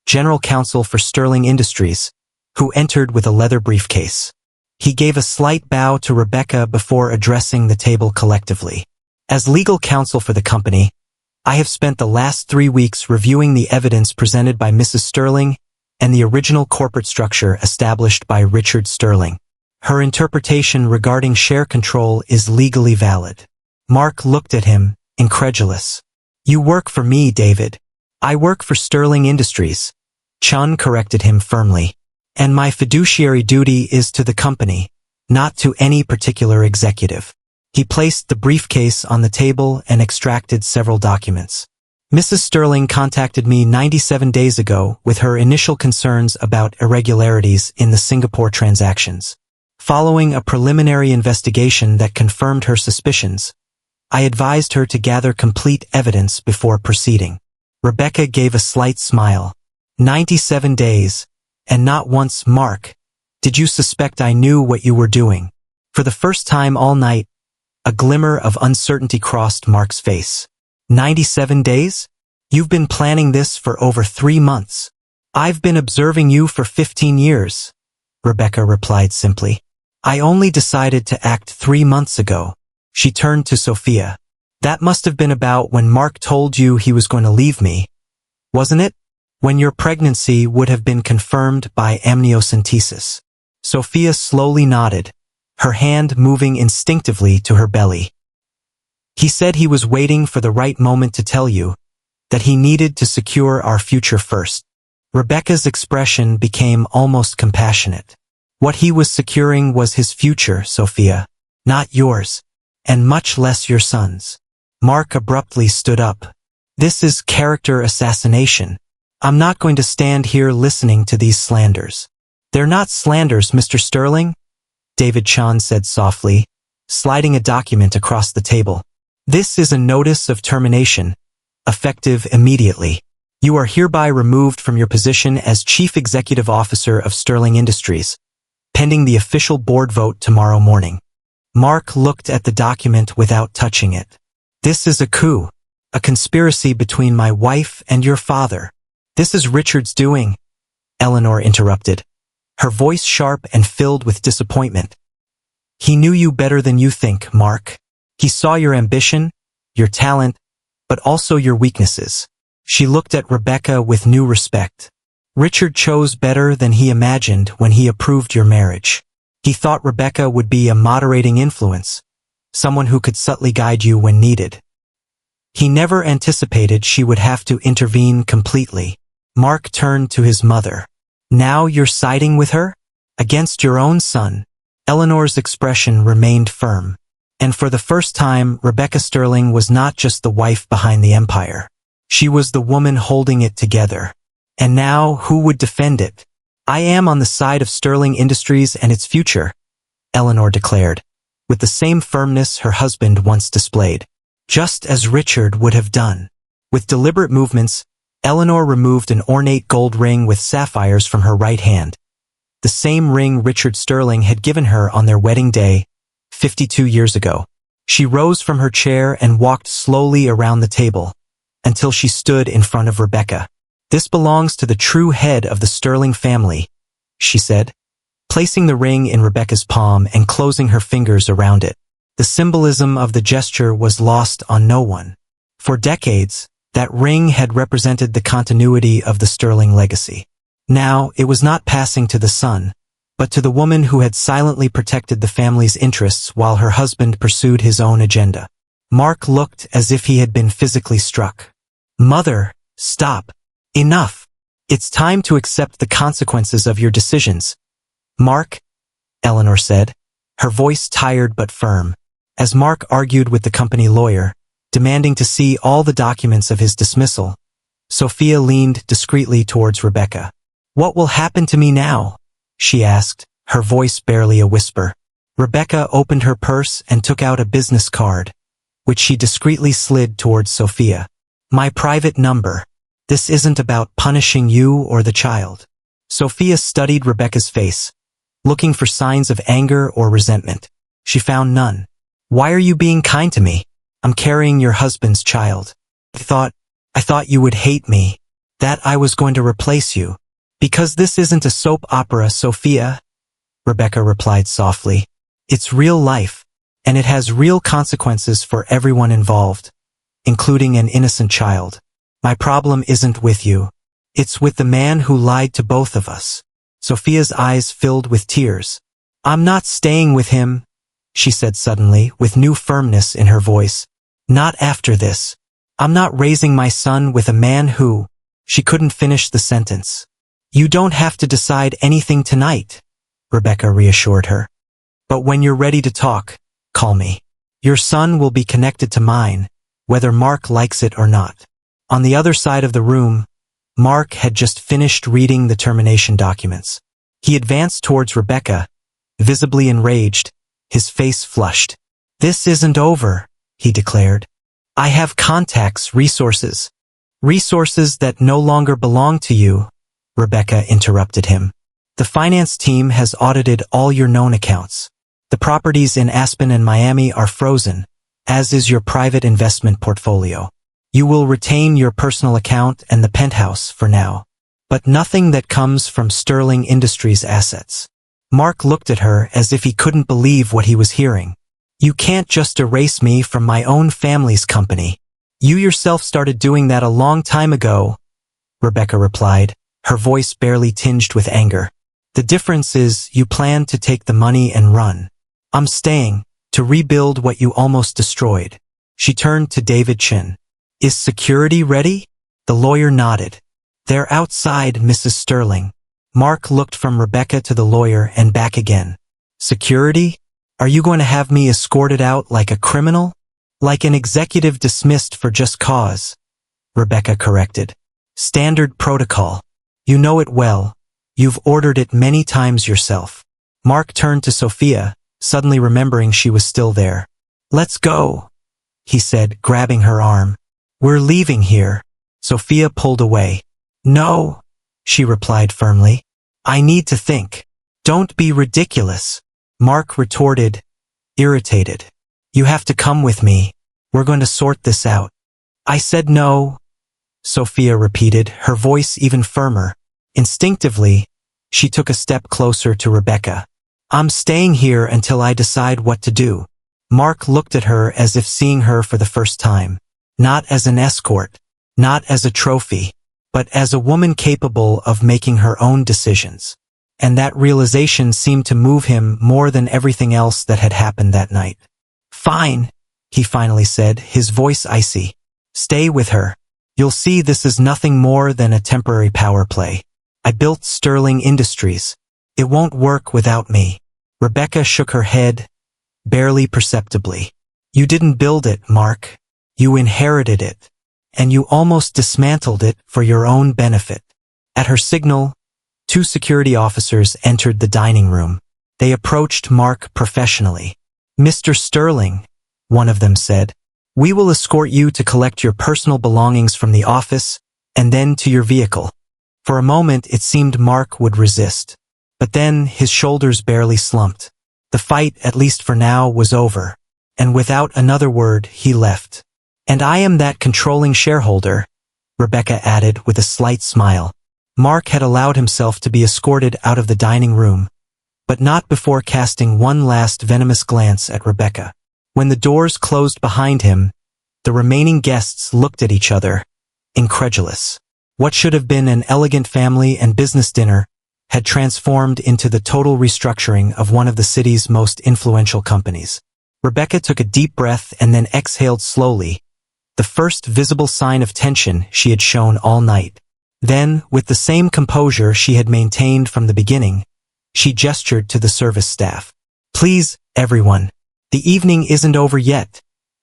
General Counsel for Sterling Industries, who entered with a leather briefcase. He gave a slight bow to Rebecca before addressing the table collectively. As legal counsel for the company, I have spent the last 3 weeks reviewing the evidence presented by Mrs. Sterling and the original corporate structure established by Richard Sterling. Her interpretation regarding share control is legally valid. Mark looked at him, incredulous. You work for me, David. I work for Sterling Industries. Chun corrected him firmly. And my fiduciary duty is to the company, not to any particular executive. He placed the briefcase on the table and extracted several documents. Mrs. Sterling contacted me 97 days ago with her initial concerns about irregularities in the Singapore transactions. Following a preliminary investigation that confirmed her suspicions, I advised her to gather complete evidence before proceeding. Rebecca gave a slight smile. 97 days, and not once, Mark. Did you suspect I knew what you were doing? For the first time all night, a glimmer of uncertainty crossed Mark's face. 97 days? You've been planning this for over 3 months. I've been observing you for 15 years, Rebecca replied simply. I only decided to act 3 months ago. She turned to Sophia. That must have been about when Mark told you he was going to leave me, wasn't it? When your pregnancy would have been confirmed by amniocentesis. Sophia slowly nodded, her hand moving instinctively to her belly. He said he was waiting for the right moment to tell you that he needed to secure our future first. Rebecca's expression became almost compassionate. What he was securing was his future, Sophia, not yours, and much less your son's. Mark abruptly stood up. This is character assassination. I'm not going to stand here listening to these slanders. They're not slanders, Mr. Sterling, David Chan said softly, sliding a document across the table. This is a notice of termination, effective immediately. You are hereby removed from your position as Chief Executive Officer of Sterling Industries, pending the official board vote tomorrow morning. Mark looked at the document without touching it. This is a coup, a conspiracy between my wife and your father. This is Richard's doing, Eleanor interrupted, her voice sharp and filled with disappointment. He knew you better than you think, Mark. He saw your ambition, your talent, but also your weaknesses. She looked at Rebecca with new respect. Richard chose better than he imagined when he approved your marriage. He thought Rebecca would be a moderating influence, someone who could subtly guide you when needed. He never anticipated she would have to intervene completely. Mark turned to his mother. Now you're siding with her? Against your own son? Eleanor's expression remained firm. And for the first time, Rebecca Sterling was not just the wife behind the empire. She was the woman holding it together. And now, who would defend it? I am on the side of Sterling Industries and its future, Eleanor declared, with the same firmness her husband once displayed. Just as Richard would have done. With deliberate movements, Eleanor removed an ornate gold ring with sapphires from her right hand. The same ring Richard Sterling had given her on their wedding day, 52 years ago. She rose from her chair and walked slowly around the table, until she stood in front of Rebecca. This belongs to the true head of the Sterling family, she said, placing the ring in Rebecca's palm and closing her fingers around it. The symbolism of the gesture was lost on no one. For decades, that ring had represented the continuity of the Sterling legacy. Now, it was not passing to the son, but to the woman who had silently protected the family's interests while her husband pursued his own agenda. Mark looked as if he had been physically struck. Mother, stop. Enough. It's time to accept the consequences of your decisions. Mark, Eleanor said, her voice tired but firm, as Mark argued with the company lawyer, demanding to see all the documents of his dismissal. Sophia leaned discreetly towards Rebecca. What will happen to me now? She asked, her voice barely a whisper. Rebecca opened her purse and took out a business card, which she discreetly slid towards Sophia. My private number. This isn't about punishing you or the child. Sophia studied Rebecca's face, looking for signs of anger or resentment. She found none. Why are you being kind to me? I'm carrying your husband's child. I thought you would hate me, that I was going to replace you. Because this isn't a soap opera, Sophia, Rebecca replied softly. It's real life, and it has real consequences for everyone involved, including an innocent child. My problem isn't with you. It's with the man who lied to both of us. Sophia's eyes filled with tears. I'm not staying with him, she said suddenly, with new firmness in her voice. Not after this. I'm not raising my son with a man who... She couldn't finish the sentence. You don't have to decide anything tonight, Rebecca reassured her. But when you're ready to talk, call me. Your son will be connected to mine, whether Mark likes it or not. On the other side of the room, Mark had just finished reading the termination documents. He advanced towards Rebecca, visibly enraged, his face flushed. This isn't over, he declared. I have contacts, resources that no longer belong to you, Rebecca interrupted him. The finance team has audited all your known accounts. The properties in Aspen and Miami are frozen, as is your private investment portfolio. You will retain your personal account and the penthouse for now, but nothing that comes from Sterling Industries assets. Mark looked at her as if he couldn't believe what he was hearing. You can't just erase me from my own family's company. You yourself started doing that a long time ago, Rebecca replied, her voice barely tinged with anger. The difference is you plan to take the money and run. I'm staying, to rebuild what you almost destroyed. She turned to David Chin. Is security ready? The lawyer nodded. They're outside, Mrs. Sterling. Mark looked from Rebecca to the lawyer and back again. Security? Are you going to have me escorted out like a criminal? Like an executive dismissed for just cause? Rebecca corrected. Standard protocol. You know it well. You've ordered it many times yourself. Mark turned to Sophia, suddenly remembering she was still there. Let's go, he said, grabbing her arm. We're leaving here. Sophia pulled away. No, she replied firmly. I need to think. Don't be ridiculous, Mark retorted, irritated. You have to come with me. We're going to sort this out. I said no, Sophia repeated, her voice even firmer. Instinctively, she took a step closer to Rebecca. I'm staying here until I decide what to do. Mark looked at her as if seeing her for the first time. Not as an escort, not as a trophy, but as a woman capable of making her own decisions. And that realization seemed to move him more than everything else that had happened that night. Fine, he finally said, his voice icy. Stay with her. You'll see this is nothing more than a temporary power play. I built Sterling Industries. It won't work without me. Rebecca shook her head, barely perceptibly. You didn't build it, Mark. You inherited it. And you almost dismantled it for your own benefit. At her signal, 2 security officers entered the dining room. They approached Mark professionally. Mr. Sterling, one of them said, we will escort you to collect your personal belongings from the office and then to your vehicle. For a moment it seemed Mark would resist. But then his shoulders barely slumped. The fight, at least for now, was over. And without another word, he left. And I am that controlling shareholder, Rebecca added with a slight smile. Mark had allowed himself to be escorted out of the dining room, but not before casting one last venomous glance at Rebecca. When the doors closed behind him, the remaining guests looked at each other, incredulous. What should have been an elegant family and business dinner had transformed into the total restructuring of one of the city's most influential companies. Rebecca took a deep breath and then exhaled slowly, the first visible sign of tension she had shown all night. Then, with the same composure she had maintained from the beginning, she gestured to the service staff. Please, everyone, the evening isn't over yet,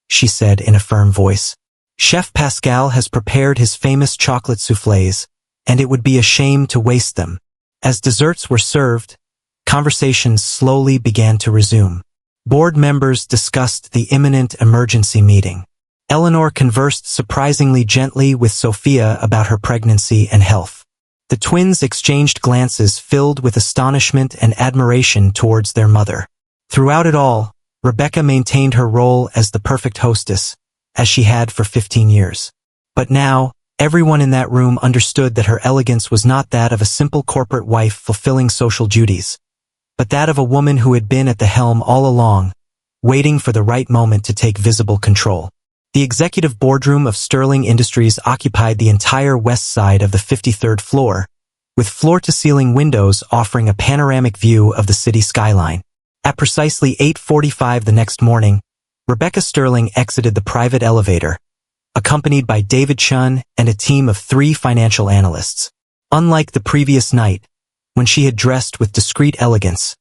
she said in a firm voice. Chef Pascal has prepared his famous chocolate soufflés, and it would be a shame to waste them. As desserts were served, conversations slowly began to resume. Board members discussed the imminent emergency meeting. Eleanor conversed surprisingly gently with Sophia about her pregnancy and health. The twins exchanged glances filled with astonishment and admiration towards their mother. Throughout it all, Rebecca maintained her role as the perfect hostess, as she had for 15 years. But now, everyone in that room understood that her elegance was not that of a simple corporate wife fulfilling social duties, but that of a woman who had been at the helm all along, waiting for the right moment to take visible control. The executive boardroom of Sterling Industries occupied the entire west side of the 53rd floor, with floor-to-ceiling windows offering a panoramic view of the city skyline. At precisely 8:45 the next morning, Rebecca Sterling exited the private elevator, accompanied by David Chun and a team of 3 financial analysts. Unlike the previous night, when she had dressed with discreet elegance,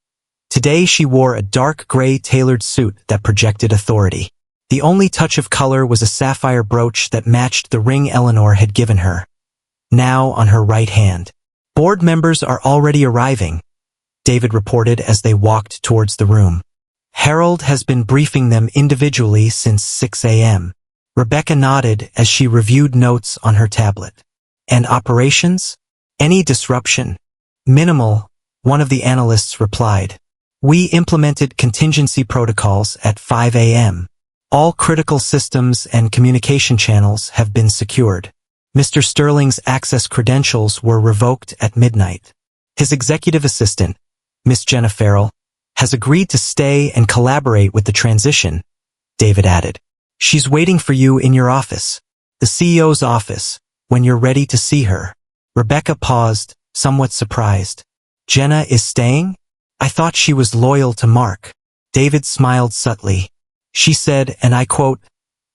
today she wore a dark gray tailored suit that projected authority. The only touch of color was a sapphire brooch that matched the ring Eleanor had given her, now on her right hand. Board members are already arriving, David reported as they walked towards the room. Harold has been briefing them individually since 6 a.m. Rebecca nodded as she reviewed notes on her tablet. And operations? Any disruption? Minimal, one of the analysts replied. We implemented contingency protocols at 5 a.m. All critical systems and communication channels have been secured. Mr. Sterling's access credentials were revoked at midnight. His executive assistant, Miss Jenna Farrell, has agreed to stay and collaborate with the transition, David added. She's waiting for you in your office, the CEO's office, when you're ready to see her. Rebecca paused, somewhat surprised. Jenna is staying? I thought she was loyal to Mark. David smiled subtly. She said, and I quote,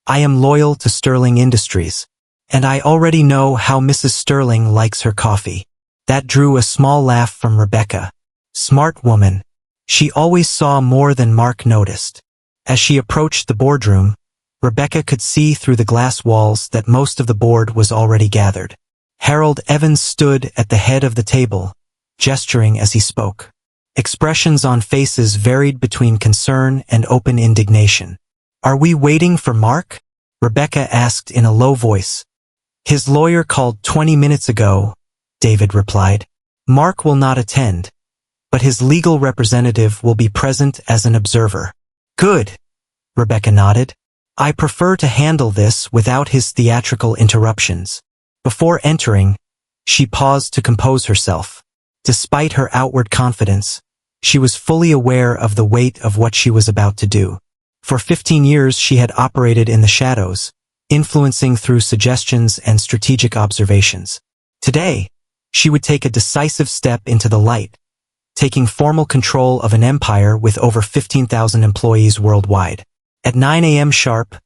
I am loyal to Sterling Industries, and I already know how Mrs. Sterling likes her coffee. That drew a small laugh from Rebecca. Smart woman. She always saw more than Mark noticed. As she approached the boardroom, Rebecca could see through the glass walls that most of the board was already gathered. Harold Evans stood at the head of the table, gesturing as he spoke. Expressions on faces varied between concern and open indignation. "Are we waiting for Mark?" Rebecca asked in a low voice. "His lawyer called 20 minutes ago," David replied. "Mark will not attend, but his legal representative will be present as an observer." "Good," Rebecca nodded. "I prefer to handle this without his theatrical interruptions." Before entering, she paused to compose herself. Despite her outward confidence, she was fully aware of the weight of what she was about to do. For 15 years she had operated in the shadows, influencing through suggestions and strategic observations. Today, she would take a decisive step into the light, taking formal control of an empire with over 15,000 employees worldwide. At 9 a.m. sharp,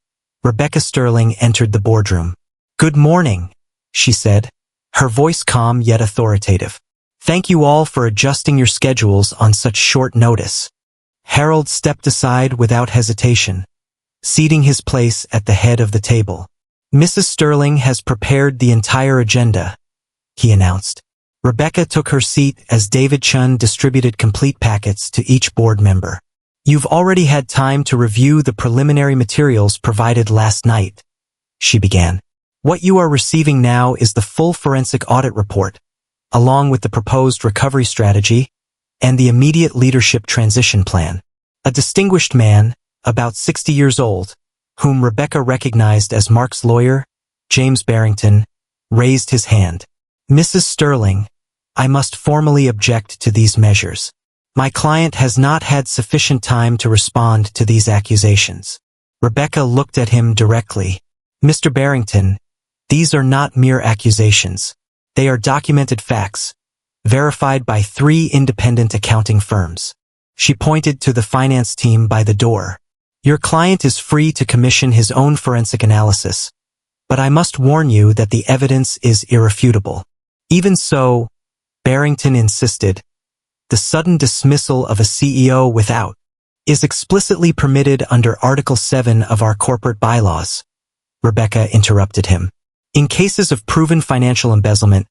Rebecca Sterling entered the boardroom. "Good morning," she said, her voice calm yet authoritative. "Thank you all for adjusting your schedules on such short notice." Harold stepped aside without hesitation, ceding his place at the head of the table. "Mrs. Sterling has prepared the entire agenda," he announced. Rebecca took her seat as David Chun distributed complete packets to each board member. "You've already had time to review the preliminary materials provided last night," she began. "What you are receiving now is the full forensic audit report, along with the proposed recovery strategy and the immediate leadership transition plan." A distinguished man, about 60 years old, whom Rebecca recognized as Mark's lawyer, James Barrington, raised his hand. "Mrs. Sterling, I must formally object to these measures. My client has not had sufficient time to respond to these accusations." Rebecca looked at him directly. "Mr. Barrington, these are not mere accusations. They are documented facts, verified by 3 independent accounting firms." She pointed to the finance team by the door. "Your client is free to commission his own forensic analysis, but I must warn you that the evidence is irrefutable." "Even so," Barrington insisted, "the sudden dismissal of a CEO without is explicitly permitted under Article 7 of our corporate bylaws." Rebecca interrupted him. "In cases of proven financial embezzlement,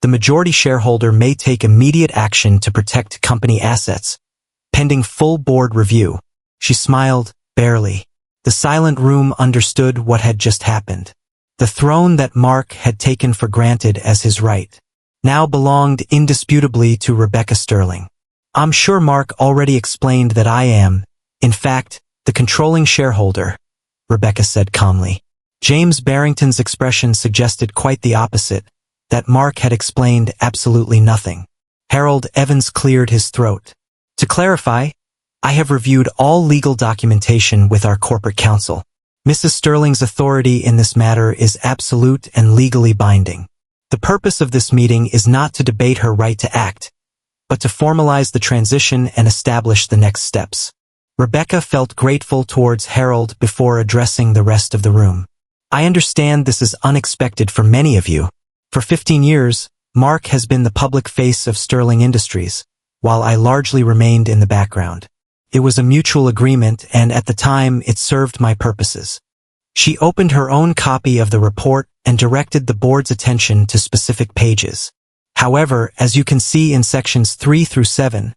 the majority shareholder may take immediate action to protect company assets, pending full board review." She smiled, barely. The silent room understood what had just happened. The throne that Mark had taken for granted as his right now belonged indisputably to Rebecca Sterling. "I'm sure Mark already explained that I am, in fact, the controlling shareholder," Rebecca said calmly. James Barrington's expression suggested quite the opposite, that Mark had explained absolutely nothing. Harold Evans cleared his throat. "To clarify, I have reviewed all legal documentation with our corporate counsel. Mrs. Sterling's authority in this matter is absolute and legally binding. The purpose of this meeting is not to debate her right to act, but to formalize the transition and establish the next steps." Rebecca felt grateful towards Harold before addressing the rest of the room. "I understand this is unexpected for many of you. For 15 years, Mark has been the public face of Sterling Industries, while I largely remained in the background. It was a mutual agreement, and at the time it served my purposes." She opened her own copy of the report and directed the board's attention to specific pages. "However, as you can see in sections 3 through 7,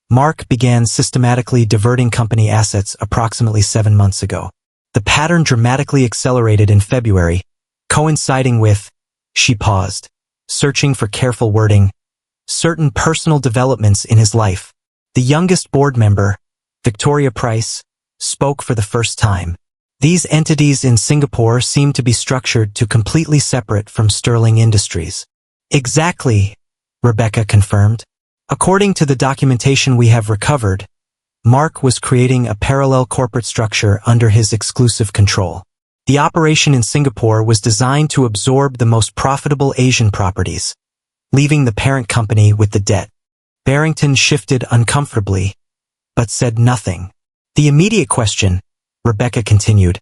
Mark began systematically diverting company assets approximately 7 months ago. The pattern dramatically accelerated in February, coinciding with," she paused, searching for careful wording, "certain personal developments in his life." The youngest board member, Victoria Price, spoke for the first time. "These entities in Singapore seem to be structured to completely separate from Sterling Industries." "Exactly," Rebecca confirmed. "According to the documentation we have recovered, Mark was creating a parallel corporate structure under his exclusive control. The operation in Singapore was designed to absorb the most profitable Asian properties, leaving the parent company with the debt." Barrington shifted uncomfortably, but said nothing. "The immediate question," Rebecca continued,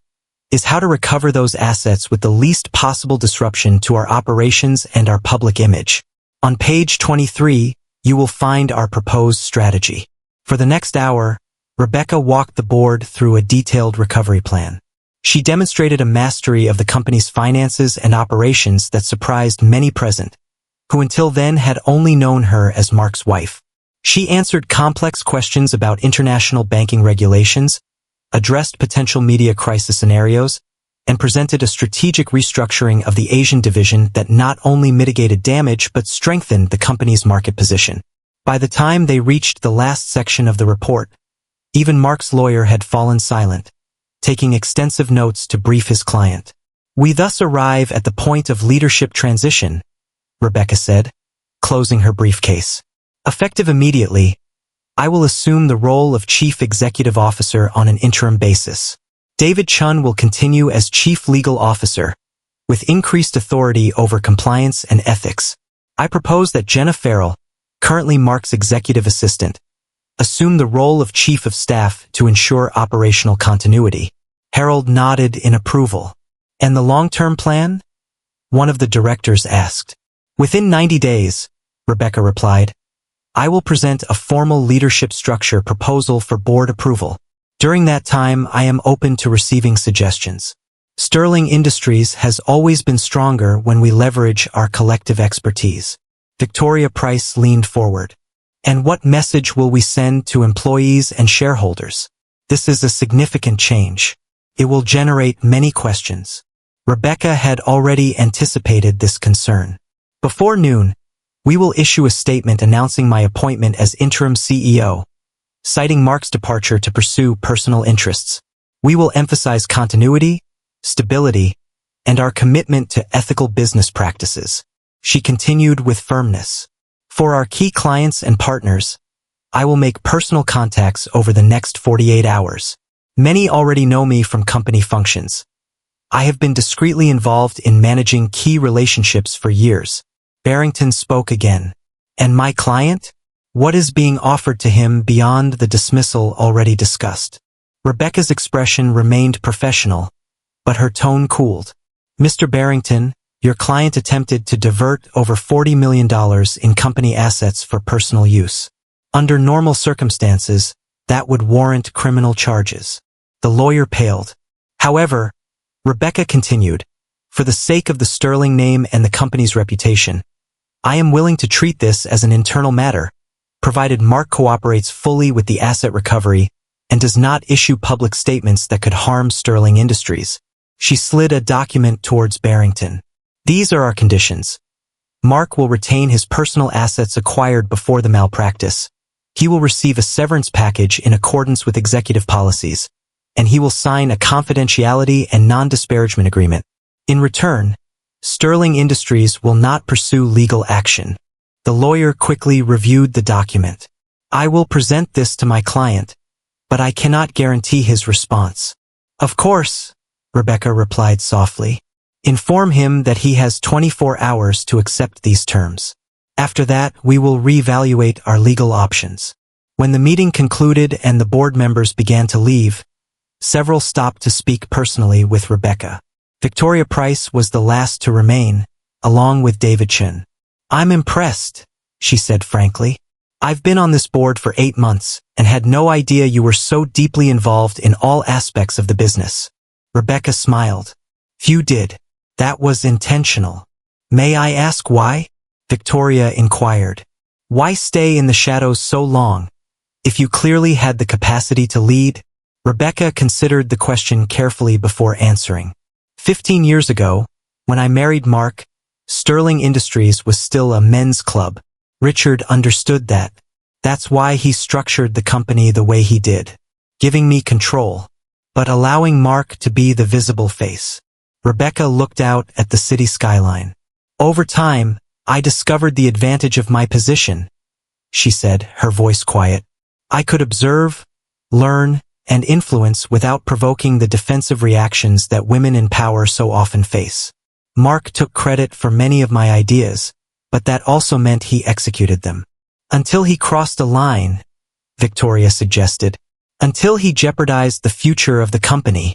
"is how to recover those assets with the least possible disruption to our operations and our public image. On page 23, you will find our proposed strategy." For the next hour, Rebecca walked the board through a detailed recovery plan. She demonstrated a mastery of the company's finances and operations that surprised many present, who until then had only known her as Mark's wife. She answered complex questions about international banking regulations, addressed potential media crisis scenarios, and presented a strategic restructuring of the Asian division that not only mitigated damage but strengthened the company's market position. By the time they reached the last section of the report, even Mark's lawyer had fallen silent, taking extensive notes to brief his client. "We thus arrive at the point of leadership transition," Rebecca said, closing her briefcase. "Effective immediately, I will assume the role of Chief Executive Officer on an interim basis. David Chun will continue as Chief Legal Officer, with increased authority over compliance and ethics. I propose that Jenna Farrell, currently Mark's executive assistant, assume the role of Chief of Staff to ensure operational continuity." Harold nodded in approval. "And the long-term plan?" one of the directors asked. "Within 90 days, Rebecca replied. "I will present a formal leadership structure proposal for board approval. During that time, I am open to receiving suggestions. Sterling Industries has always been stronger when we leverage our collective expertise." Victoria Price leaned forward. "And what message will we send to employees and shareholders? This is a significant change. It will generate many questions." Rebecca had already anticipated this concern. "Before noon, we will issue a statement announcing my appointment as interim CEO, citing Mark's departure to pursue personal interests. We will emphasize continuity, stability, and our commitment to ethical business practices." She continued with firmness. "For our key clients and partners, I will make personal contacts over the next 48 hours. Many already know me from company functions. I have been discreetly involved in managing key relationships for years." Barrington spoke again. "And my client? What is being offered to him beyond the dismissal already discussed?" Rebecca's expression remained professional, but her tone cooled. "Mr. Barrington, your client attempted to divert over $40 million in company assets for personal use. Under normal circumstances, that would warrant criminal charges." The lawyer paled. "However," Rebecca continued, "for the sake of the Sterling name and the company's reputation, I am willing to treat this as an internal matter, provided Mark cooperates fully with the asset recovery and does not issue public statements that could harm Sterling Industries." She slid a document towards Barrington. "These are our conditions. Mark will retain his personal assets acquired before the malpractice. He will receive a severance package in accordance with executive policies, and he will sign a confidentiality and non-disparagement agreement. In return, Sterling Industries will not pursue legal action." The lawyer quickly reviewed the document. "I will present this to my client, but I cannot guarantee his response." "Of course," Rebecca replied softly. "Inform him that he has 24 hours to accept these terms. After that, we will reevaluate our legal options." When the meeting concluded and the board members began to leave, several stopped to speak personally with Rebecca. Victoria Price was the last to remain, along with David Chun. "I'm impressed," she said frankly. "I've been on this board for 8 months and had no idea you were so deeply involved in all aspects of the business." Rebecca smiled. "Few did. That was intentional." "May I ask why?" Victoria inquired. "Why stay in the shadows so long, if you clearly had the capacity to lead?" Rebecca considered the question carefully before answering. 15 years ago, when I married Mark, Sterling Industries was still a men's club. Richard understood that. That's why he structured the company the way he did, giving me control, but allowing Mark to be the visible face. Rebecca looked out at the city skyline. "Over time, I discovered the advantage of my position," she said, her voice quiet. "I could observe, learn, and influence without provoking the defensive reactions that women in power so often face. Mark took credit for many of my ideas, but that also meant he executed them. Until he crossed a line," Victoria suggested. "Until he jeopardized the future of the company,"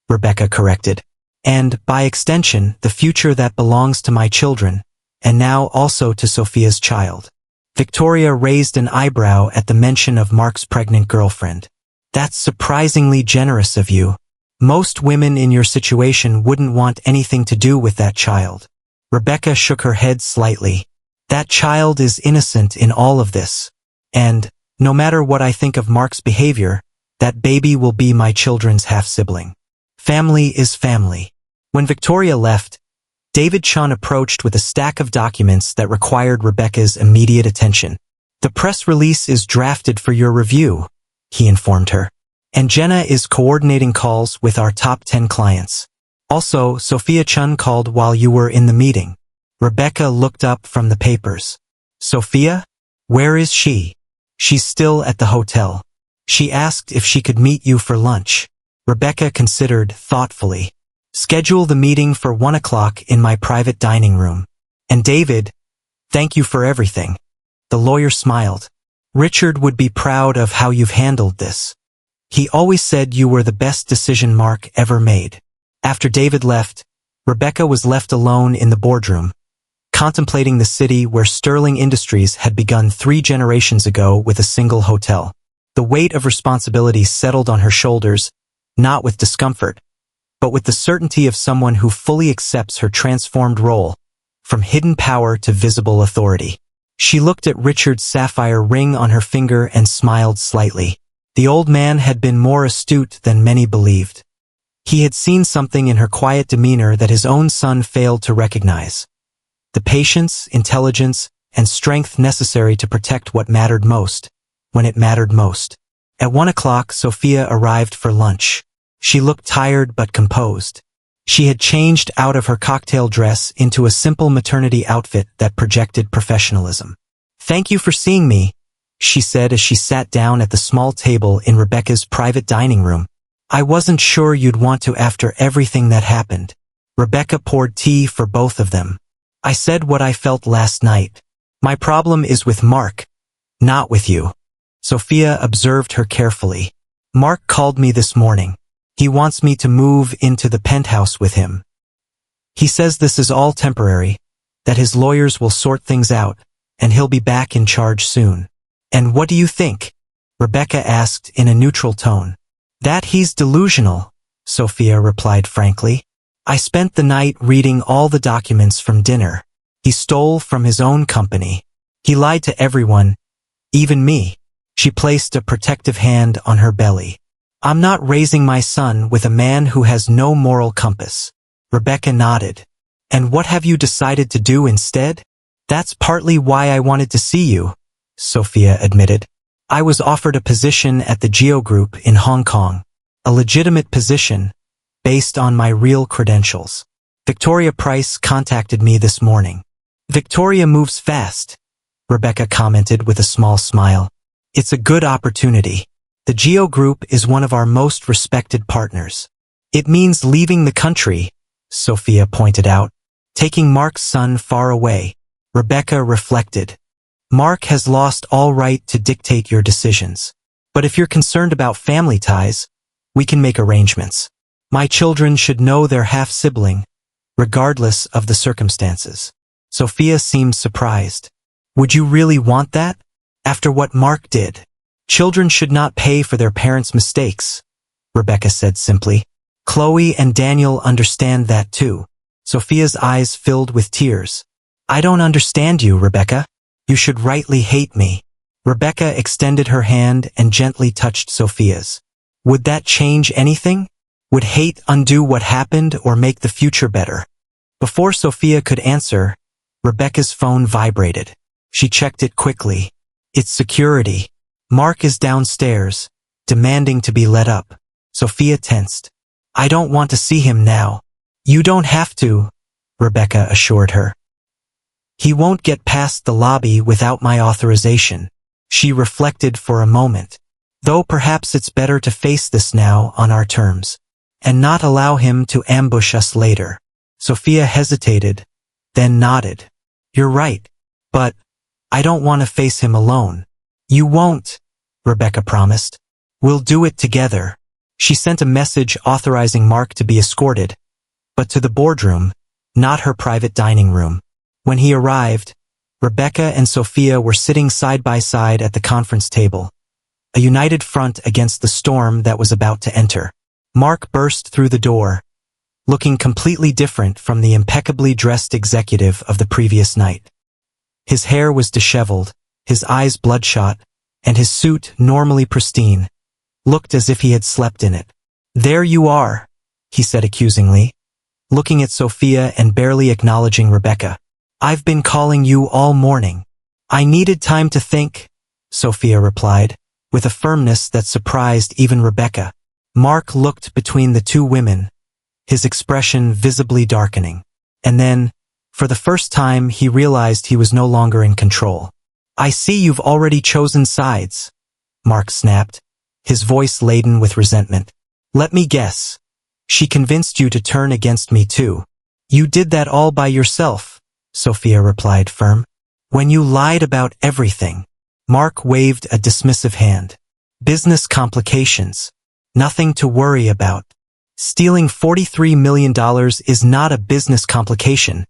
Rebecca corrected. "And, by extension, the future that belongs to my children, and now also to Sophia's child." Victoria raised an eyebrow at the mention of Mark's pregnant girlfriend. "That's surprisingly generous of you." Most women in your situation wouldn't want anything to do with that child. Rebecca shook her head slightly. That child is innocent in all of this. And, no matter what I think of Mark's behavior, that baby will be my children's half-sibling. Family is family. When Victoria left, David Chun approached with a stack of documents that required Rebecca's immediate attention. The press release is drafted for your review, he informed her. And Jenna is coordinating calls with our top 10 clients. Also, Sophia Chun called while you were in the meeting. Rebecca looked up from the papers. Sophia? Where is she? She's still at the hotel. She asked if she could meet you for lunch. Rebecca considered thoughtfully. Schedule the meeting for 1 o'clock in my private dining room. And David, thank you for everything. The lawyer smiled. Richard would be proud of how you've handled this. He always said you were the best decision Mark ever made. After David left, Rebecca was left alone in the boardroom, contemplating the city where Sterling Industries had begun 3 generations ago with a single hotel. The weight of responsibility settled on her shoulders, not with discomfort, but with the certainty of someone who fully accepts her transformed role, from hidden power to visible authority. She looked at Richard's sapphire ring on her finger and smiled slightly. The old man had been more astute than many believed. He had seen something in her quiet demeanor that his own son failed to recognize. The patience, intelligence, and strength necessary to protect what mattered most, when it mattered most. At 1 o'clock, Sophia arrived for lunch. She looked tired but composed. She had changed out of her cocktail dress into a simple maternity outfit that projected professionalism. Thank you for seeing me, she said as she sat down at the small table in Rebecca's private dining room. I wasn't sure you'd want to after everything that happened. Rebecca poured tea for both of them. I said what I felt last night. My problem is with Mark, not with you. Sophia observed her carefully. Mark called me this morning. He wants me to move into the penthouse with him. He says this is all temporary, that his lawyers will sort things out, and he'll be back in charge soon. And what do you think? Rebecca asked in a neutral tone. That he's delusional, Sophia replied frankly. I spent the night reading all the documents from dinner. He stole from his own company. He lied to everyone, even me. She placed a protective hand on her belly. I'm not raising my son with a man who has no moral compass. Rebecca nodded. And what have you decided to do instead? That's partly why I wanted to see you, Sophia admitted. I was offered a position at the Geo Group in Hong Kong. A legitimate position, based on my real credentials. Victoria Price contacted me this morning. Victoria moves fast, Rebecca commented with a small smile. It's a good opportunity. The Geo Group is one of our most respected partners. It means leaving the country, Sophia pointed out. Taking Mark's son far away. Rebecca reflected. Mark has lost all right to dictate your decisions. But if you're concerned about family ties, we can make arrangements. My children should know their half-sibling, regardless of the circumstances. Sophia seemed surprised. Would you really want that? After what Mark did? Children should not pay for their parents' mistakes, Rebecca said simply. Chloe and Daniel understand that too. Sophia's eyes filled with tears. I don't understand you, Rebecca. You should rightly hate me. Rebecca extended her hand and gently touched Sophia's. Would that change anything? Would hate undo what happened or make the future better? Before Sophia could answer, Rebecca's phone vibrated. She checked it quickly. It's security. Mark is downstairs, demanding to be let up. Sophia tensed. I don't want to see him now. You don't have to, Rebecca assured her. He won't get past the lobby without my authorization. She reflected for a moment. Though perhaps it's better to face this now on our terms, and not allow him to ambush us later. Sophia hesitated, then nodded. You're right, but I don't want to face him alone. You won't, Rebecca promised. We'll do it together. She sent a message authorizing Mark to be escorted, but to the boardroom, not her private dining room. When he arrived, Rebecca and Sophia were sitting side by side at the conference table, a united front against the storm that was about to enter. Mark burst through the door, looking completely different from the impeccably dressed executive of the previous night. His hair was disheveled, his eyes bloodshot, and his suit, normally pristine, looked as if he had slept in it. "There you are," he said accusingly, looking at Sophia and barely acknowledging Rebecca. "I've been calling you all morning." "I needed time to think," Sophia replied, with a firmness that surprised even Rebecca. Mark looked between the two women, his expression visibly darkening. And then, for the first time, he realized he was no longer in control. "I see you've already chosen sides," Mark snapped, his voice laden with resentment. "Let me guess. She convinced you to turn against me too." "You did that all by yourself," Sophia replied firm. "When you lied about everything." Mark waved a dismissive hand. "Business complications. Nothing to worry about." "Stealing $43 million is not a business complication,"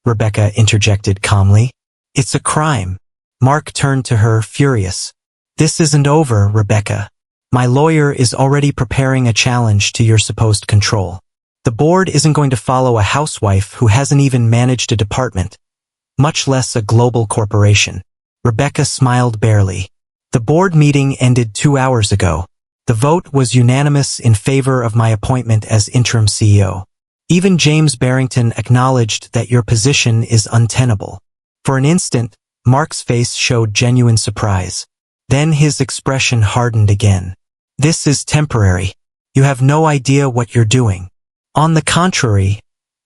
Rebecca interjected calmly. "It's a crime." Mark turned to her, furious. "This isn't over, Rebecca. My lawyer is already preparing a challenge to your supposed control. The board isn't going to follow a housewife who hasn't even managed a department, much less a global corporation." Rebecca smiled barely. "The board meeting ended 2 hours ago. The vote was unanimous in favor of my appointment as interim CEO. Even James Barrington acknowledged that your position is untenable." For an instant, Mark's face showed genuine surprise. Then his expression hardened again. "This is temporary. You have no idea what you're doing." "On the contrary,"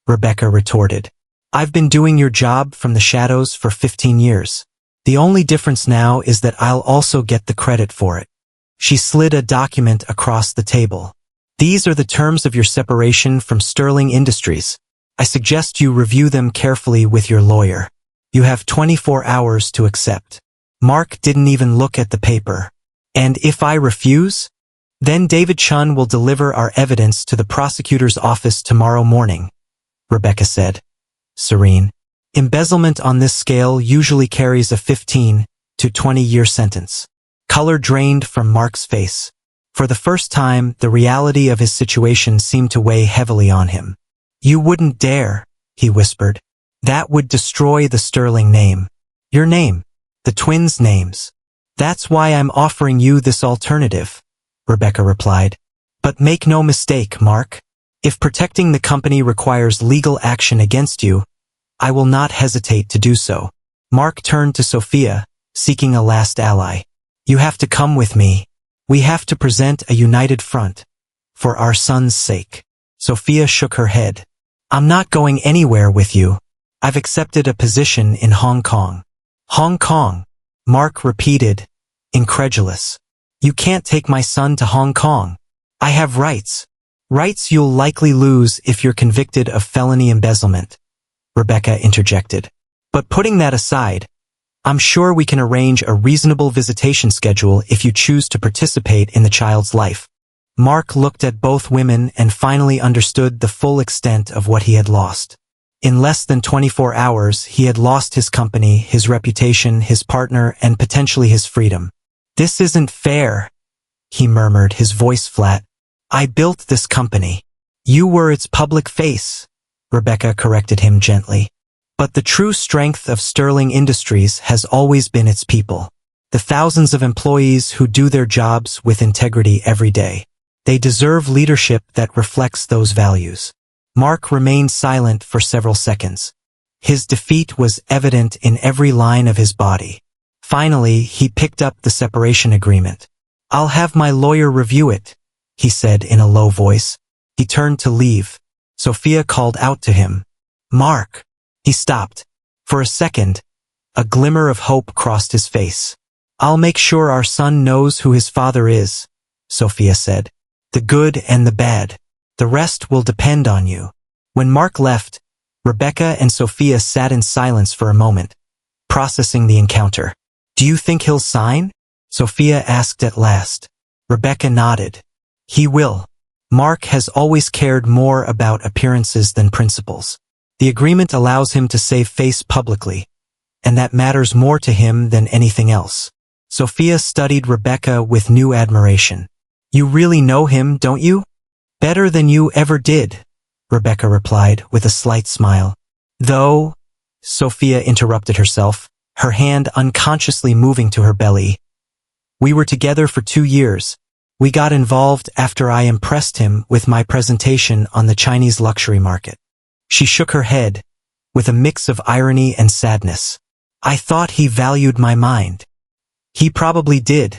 Rebecca retorted. "I've been doing your job from the shadows for 15 years. The only difference now is that I'll also get the credit for it." She slid a document across the table. "These are the terms of your separation from Sterling Industries. I suggest you review them carefully with your lawyer. You have 24 hours to accept." Mark didn't even look at the paper. "And if I refuse? Then David Chun will deliver our evidence to the prosecutor's office tomorrow morning," Rebecca said, serene. "Embezzlement on this scale usually carries a 15 to 20-year sentence." Color drained from Mark's face. For the first time, the reality of his situation seemed to weigh heavily on him. "You wouldn't dare," he whispered. "That would destroy the Sterling name. Your name. The twins' names. That's why I'm offering you this alternative," Rebecca replied. "But make no mistake, Mark. If protecting the company requires legal action against you, I will not hesitate to do so." Mark turned to Sophia, seeking a last ally. "You have to come with me. We have to present a united front. For our son's sake." Sophia shook her head. "I'm not going anywhere with you. I've accepted a position in Hong Kong." "Hong Kong," Mark repeated, incredulous. "You can't take my son to Hong Kong. I have rights. Rights you'll likely lose if you're convicted of felony embezzlement," Rebecca interjected. "But putting that aside, I'm sure we can arrange a reasonable visitation schedule if you choose to participate in the child's life." Mark looked at both women and finally understood the full extent of what he had lost. In less than 24 hours, he had lost his company, his reputation, his partner, and potentially his freedom. "This isn't fair," he murmured, his voice flat. "I built this company. You were its public face," Rebecca corrected him gently. "But the true strength of Sterling Industries has always been its people. The thousands of employees who do their jobs with integrity every day. They deserve leadership that reflects those values." Mark remained silent for several seconds. His defeat was evident in every line of his body. Finally, he picked up the separation agreement. "I'll have my lawyer review it," he said in a low voice. He turned to leave. Sophia called out to him. "Mark." He stopped. For a second, a glimmer of hope crossed his face. "I'll make sure our son knows who his father is," Sophia said. "The good and the bad. The rest will depend on you." When Mark left, Rebecca and Sophia sat in silence for a moment, processing the encounter. "Do you think he'll sign?" Sophia asked at last. Rebecca nodded. "He will. Mark has always cared more about appearances than principles. The agreement allows him to save face publicly, and that matters more to him than anything else." Sophia studied Rebecca with new admiration. "You really know him, don't you?" Better than you ever did, Rebecca replied with a slight smile. Though, Sophia interrupted herself, her hand unconsciously moving to her belly. We were together for 2 years. We got involved after I impressed him with my presentation on the Chinese luxury market. She shook her head, with a mix of irony and sadness. I thought he valued my mind. He probably did,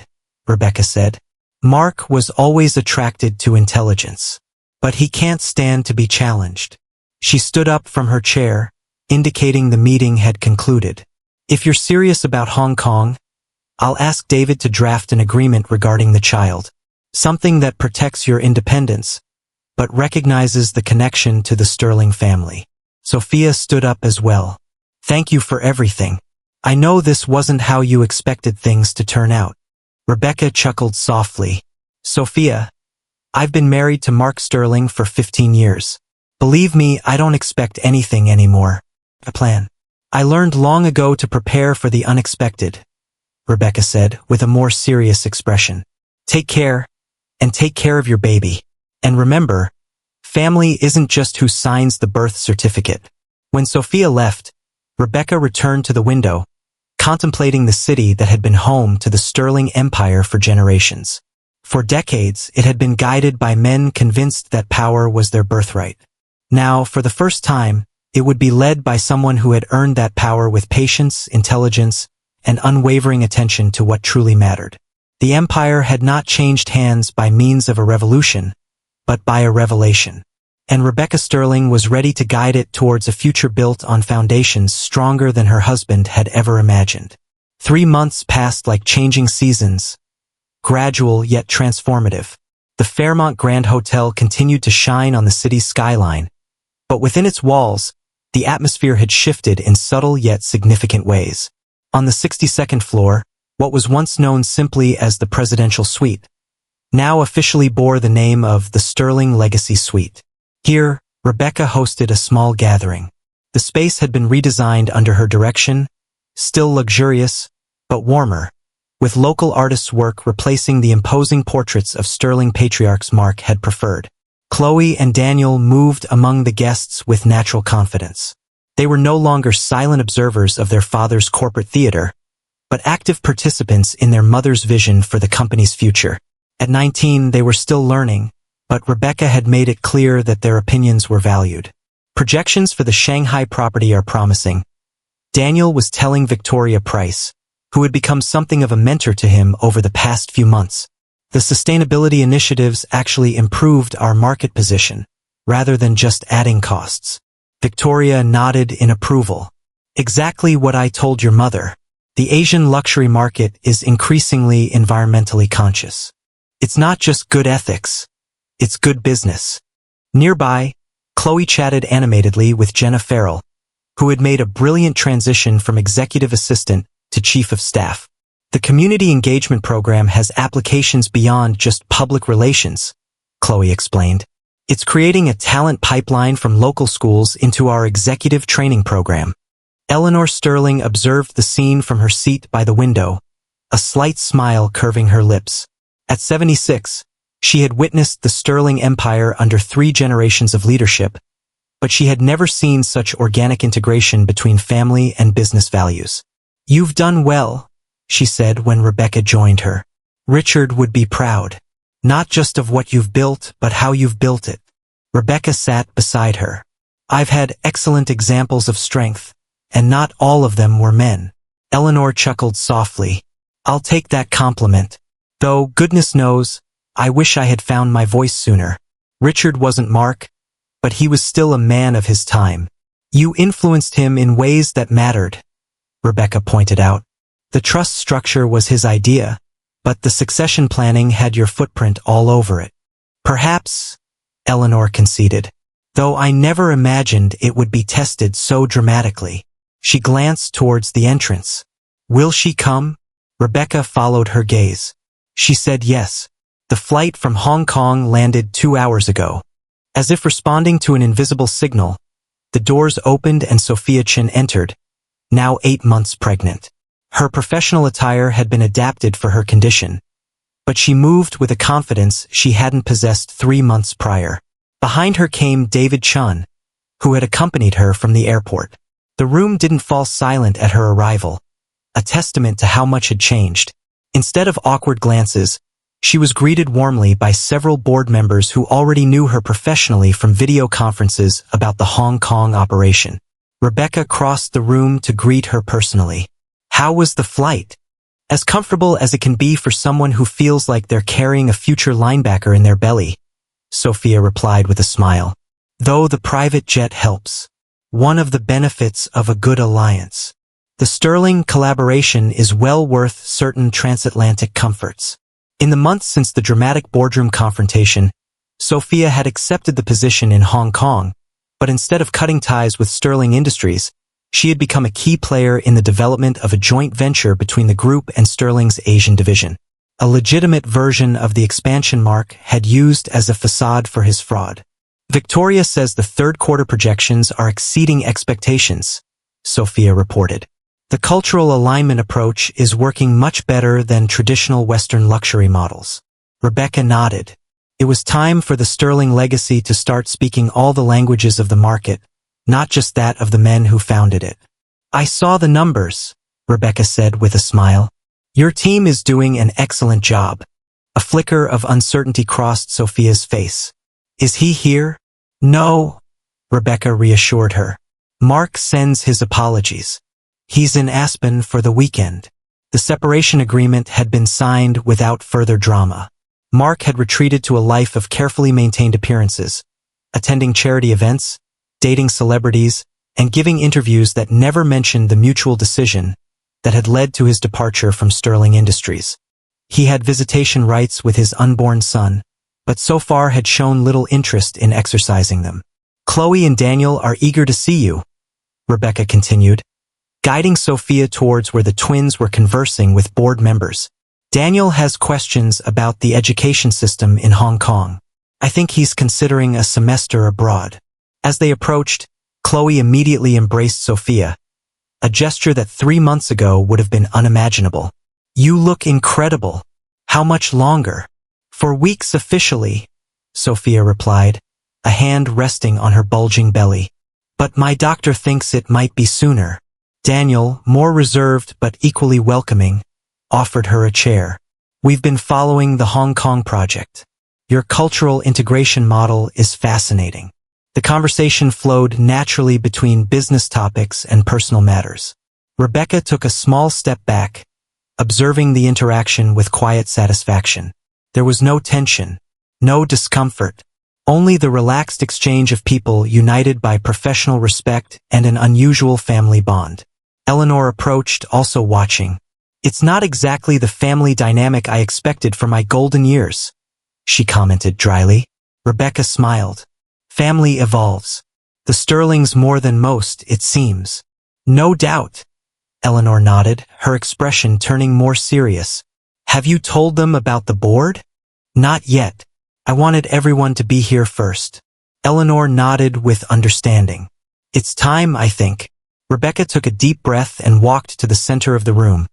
Rebecca said. Mark was always attracted to intelligence. But he can't stand to be challenged. She stood up from her chair, indicating the meeting had concluded. If you're serious about Hong Kong, I'll ask David to draft an agreement regarding the child. Something that protects your independence, but recognizes the connection to the Sterling family. Sophia stood up as well. Thank you for everything. I know this wasn't how you expected things to turn out. Rebecca chuckled softly. Sophia, I've been married to Mark Sterling for 15 years. Believe me, I don't expect anything anymore. A plan. I learned long ago to prepare for the unexpected, Rebecca said with a more serious expression. Take care, and take care of your baby. And remember, family isn't just who signs the birth certificate. When Sophia left, Rebecca returned to the window, contemplating the city that had been home to the Sterling Empire for generations. For decades, it had been guided by men convinced that power was their birthright. Now, for the first time, it would be led by someone who had earned that power with patience, intelligence, and unwavering attention to what truly mattered. The empire had not changed hands by means of a revolution, but by a revelation. And Rebecca Sterling was ready to guide it towards a future built on foundations stronger than her husband had ever imagined. 3 months passed like changing seasons, gradual yet transformative. The Fairmont Grand Hotel continued to shine on the city's skyline, but within its walls, the atmosphere had shifted in subtle yet significant ways. On the 62nd floor, what was once known simply as the Presidential Suite, now officially bore the name of the Sterling Legacy Suite. Here, Rebecca hosted a small gathering. The space had been redesigned under her direction, still luxurious, but warmer, with local artists' work replacing the imposing portraits of Sterling patriarchs Mark had preferred. Chloe and Daniel moved among the guests with natural confidence. They were no longer silent observers of their father's corporate theater, but active participants in their mother's vision for the company's future. At 19, they were still learning, but Rebecca had made it clear that their opinions were valued. Projections for the Shanghai property are promising. Daniel was telling Victoria Price, who had become something of a mentor to him over the past few months. The sustainability initiatives actually improved our market position, rather than just adding costs. Victoria nodded in approval. Exactly what I told your mother. The Asian luxury market is increasingly environmentally conscious. It's not just good ethics, it's good business. Nearby, Chloe chatted animatedly with Jenna Farrell, who had made a brilliant transition from executive assistant to chief of staff. The community engagement program has applications beyond just public relations, Chloe explained. It's creating a talent pipeline from local schools into our executive training program. Eleanor Sterling observed the scene from her seat by the window, a slight smile curving her lips. At 76, she had witnessed the Sterling Empire under 3 generations of leadership, but she had never seen such organic integration between family and business values. You've done well, she said when Rebecca joined her. Richard would be proud, not just of what you've built, but how you've built it. Rebecca sat beside her. I've had excellent examples of strength, and not all of them were men. Eleanor chuckled softly. I'll take that compliment. Though, goodness knows, I wish I had found my voice sooner. Richard wasn't Mark, but he was still a man of his time. You influenced him in ways that mattered, Rebecca pointed out. The trust structure was his idea, but the succession planning had your footprint all over it. Perhaps, Eleanor conceded, though I never imagined it would be tested so dramatically. She glanced towards the entrance. Will she come? Rebecca followed her gaze. She said yes. The flight from Hong Kong landed 2 hours ago. As if responding to an invisible signal, the doors opened and Sophia Chin entered, now 8 months pregnant. Her professional attire had been adapted for her condition, but she moved with a confidence she hadn't possessed 3 months prior. Behind her came David Chun, who had accompanied her from the airport. The room didn't fall silent at her arrival, a testament to how much had changed. Instead of awkward glances, she was greeted warmly by several board members who already knew her professionally from video conferences about the Hong Kong operation. Rebecca crossed the room to greet her personally. How was the flight? As comfortable as it can be for someone who feels like they're carrying a future linebacker in their belly, Sophia replied with a smile. Though the private jet helps. One of the benefits of a good alliance. The Sterling collaboration is well worth certain transatlantic comforts. In the months since the dramatic boardroom confrontation, Sophia had accepted the position in Hong Kong, but instead of cutting ties with Sterling Industries, she had become a key player in the development of a joint venture between the group and Sterling's Asian division. A legitimate version of the expansion Mark had used as a facade for his fraud. Victoria says the third quarter projections are exceeding expectations, Sophia reported. The cultural alignment approach is working much better than traditional Western luxury models. Rebecca nodded. It was time for the Sterling legacy to start speaking all the languages of the market, not just that of the men who founded it. I saw the numbers, Rebecca said with a smile. Your team is doing an excellent job. A flicker of uncertainty crossed Sophia's face. Is he here? No, Rebecca reassured her. Mark sends his apologies. He's in Aspen for the weekend. The separation agreement had been signed without further drama. Mark had retreated to a life of carefully maintained appearances, attending charity events, dating celebrities, and giving interviews that never mentioned the mutual decision that had led to his departure from Sterling Industries. He had visitation rights with his unborn son, but so far had shown little interest in exercising them. Chloe and Daniel are eager to see you, Rebecca continued, guiding Sophia towards where the twins were conversing with board members. Daniel has questions about the education system in Hong Kong. I think he's considering a semester abroad. As they approached, Chloe immediately embraced Sophia, a gesture that 3 months ago would have been unimaginable. You look incredible. How much longer? For weeks officially, Sophia replied, a hand resting on her bulging belly. But my doctor thinks it might be sooner. Daniel, more reserved but equally welcoming, offered her a chair. We've been following the Hong Kong project. Your cultural integration model is fascinating. The conversation flowed naturally between business topics and personal matters. Rebecca took a small step back, observing the interaction with quiet satisfaction. There was no tension, no discomfort, only the relaxed exchange of people united by professional respect and an unusual family bond. Eleanor approached, also watching. It's not exactly the family dynamic I expected for my golden years, she commented dryly. Rebecca smiled. Family evolves. The Sterlings more than most, it seems. No doubt. Eleanor nodded, her expression turning more serious. Have you told them about the board? Not yet. I wanted everyone to be here first. Eleanor nodded with understanding. It's time, I think. Rebecca took a deep breath and walked to the center of the room,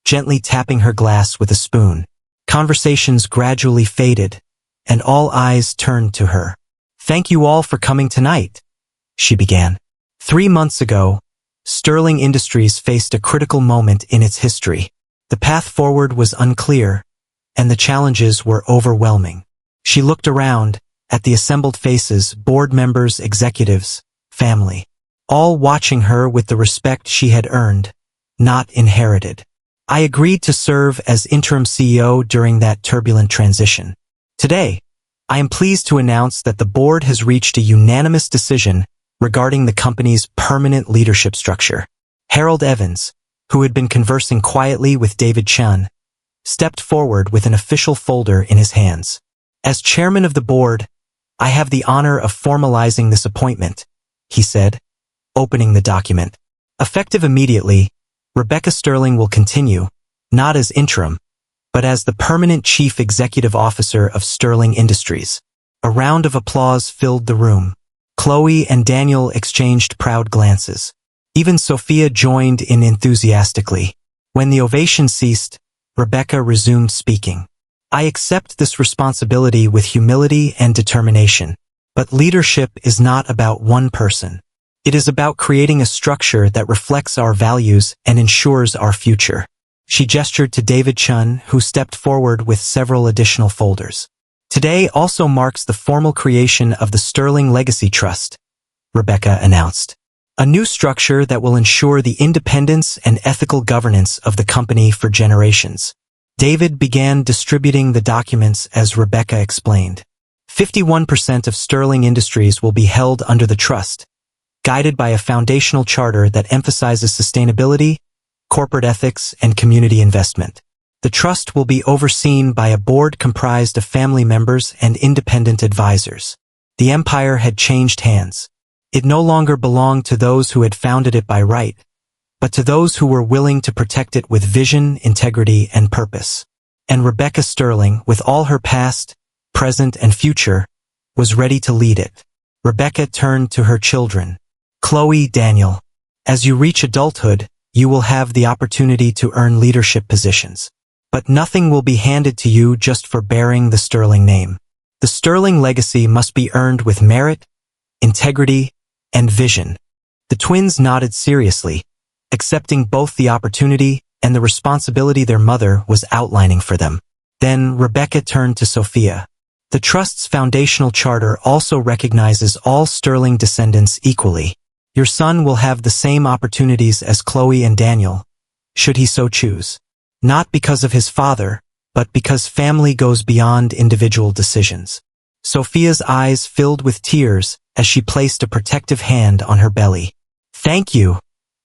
gently tapping her glass with a spoon. Conversations gradually faded, and all eyes turned to her. Thank you all for coming tonight, she began. 3 months ago, Sterling Industries faced a critical moment in its history. The path forward was unclear, and the challenges were overwhelming. She looked around at the assembled faces, board members, executives, family, all watching her with the respect she had earned, not inherited. I agreed to serve as interim CEO during that turbulent transition. Today, I am pleased to announce that the board has reached a unanimous decision regarding the company's permanent leadership structure. Harold Evans, who had been conversing quietly with David Chun, stepped forward with an official folder in his hands. As chairman of the board, I have the honor of formalizing this appointment, he said, opening the document. Effective immediately, Rebecca Sterling will continue, not as interim, but as the permanent chief executive officer of Sterling Industries. A round of applause filled the room. Chloe and Daniel exchanged proud glances. Even Sophia joined in enthusiastically. When the ovation ceased, Rebecca resumed speaking. I accept this responsibility with humility and determination. But leadership is not about one person. It is about creating a structure that reflects our values and ensures our future. She gestured to David Chun, who stepped forward with several additional folders. Today also marks the formal creation of the Sterling Legacy Trust, Rebecca announced. A new structure that will ensure the independence and ethical governance of the company for generations. David began distributing the documents as Rebecca explained. 51% of Sterling Industries will be held under the trust, guided by a foundational charter that emphasizes sustainability, corporate ethics, and community investment. The trust will be overseen by a board comprised of family members and independent advisors. The empire had changed hands. It no longer belonged to those who had founded it by right, but to those who were willing to protect it with vision, integrity, and purpose. And Rebecca Sterling, with all her past, present, and future, was ready to lead it. Rebecca turned to her children. Chloe, Daniel, as you reach adulthood, you will have the opportunity to earn leadership positions. But nothing will be handed to you just for bearing the Sterling name. The Sterling legacy must be earned with merit, integrity, and vision. The twins nodded seriously, accepting both the opportunity and the responsibility their mother was outlining for them. Then Rebecca turned to Sophia. The Trust's foundational charter also recognizes all Sterling descendants equally. Your son will have the same opportunities as Chloe and Daniel, should he so choose. Not because of his father, but because family goes beyond individual decisions. Sophia's eyes filled with tears as she placed a protective hand on her belly. Thank you,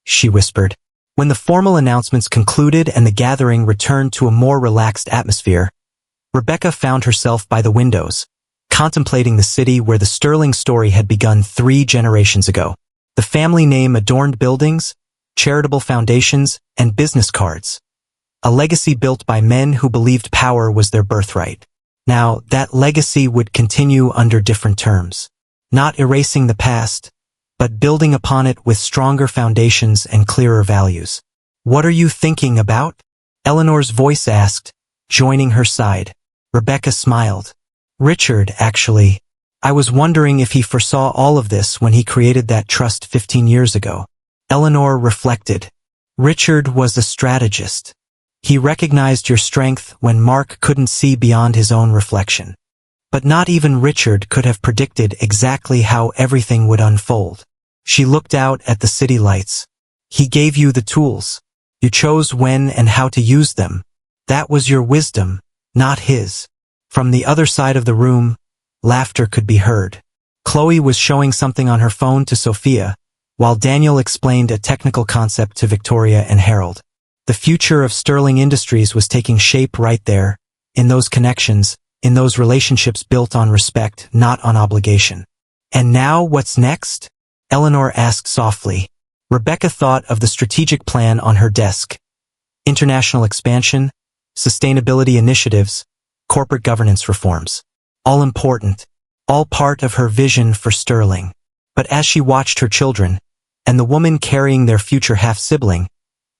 she whispered. When the formal announcements concluded and the gathering returned to a more relaxed atmosphere, Rebecca found herself by the windows, contemplating the city where the Sterling story had begun 3 generations ago. The family name adorned buildings, charitable foundations, and business cards. A legacy built by men who believed power was their birthright. Now, that legacy would continue under different terms. Not erasing the past, but building upon it with stronger foundations and clearer values. What are you thinking about? Eleanor's voice asked, joining her side. Rebecca smiled. Richard, actually. I was wondering if he foresaw all of this when he created that trust 15 years ago. Eleanor reflected. Richard was a strategist. He recognized your strength when Mark couldn't see beyond his own reflection. But not even Richard could have predicted exactly how everything would unfold. She looked out at the city lights. He gave you the tools. You chose when and how to use them. That was your wisdom, not his. From the other side of the room, laughter could be heard. Chloe was showing something on her phone to Sophia, while Daniel explained a technical concept to Victoria and Harold. The future of Sterling Industries was taking shape right there, in those connections, in those relationships built on respect, not on obligation. And now what's next? Eleanor asked softly. Rebecca thought of the strategic plan on her desk. International expansion, sustainability initiatives, corporate governance reforms. All important, all part of her vision for Sterling. But as she watched her children, and the woman carrying their future half-sibling,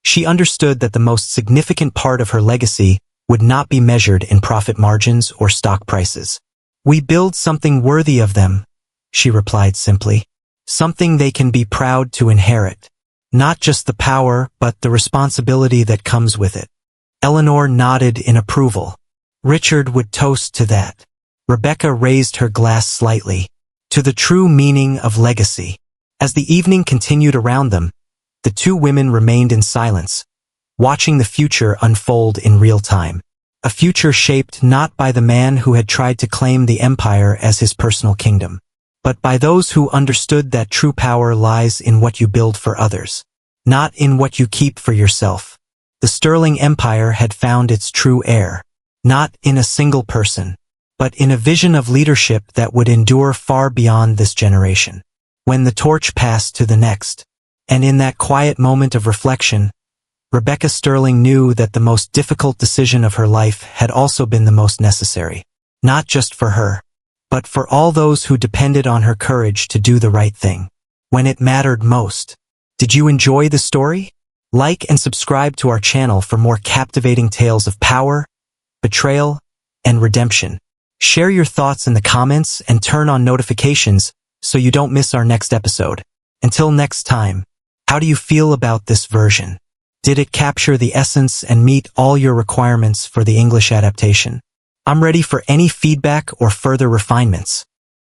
she understood that the most significant part of her legacy would not be measured in profit margins or stock prices. We build something worthy of them, she replied simply. Something they can be proud to inherit. Not just the power, but the responsibility that comes with it. Eleanor nodded in approval. Richard would toast to that. Rebecca raised her glass slightly. To the true meaning of legacy. As the evening continued around them, the two women remained in silence, watching the future unfold in real time. A future shaped not by the man who had tried to claim the empire as his personal kingdom, but by those who understood that true power lies in what you build for others, not in what you keep for yourself. The Sterling Empire had found its true heir, not in a single person, but in a vision of leadership that would endure far beyond this generation. When the torch passed to the next, and in that quiet moment of reflection, Rebecca Sterling knew that the most difficult decision of her life had also been the most necessary, not just for her, but for all those who depended on her courage to do the right thing, when it mattered most. Did you enjoy the story? Like and subscribe to our channel for more captivating tales of power, betrayal, and redemption. Share your thoughts in the comments and turn on notifications so you don't miss our next episode. Until next time, how do you feel about this version? Did it capture the essence and meet all your requirements for the English adaptation? I'm ready for any feedback or further refinements.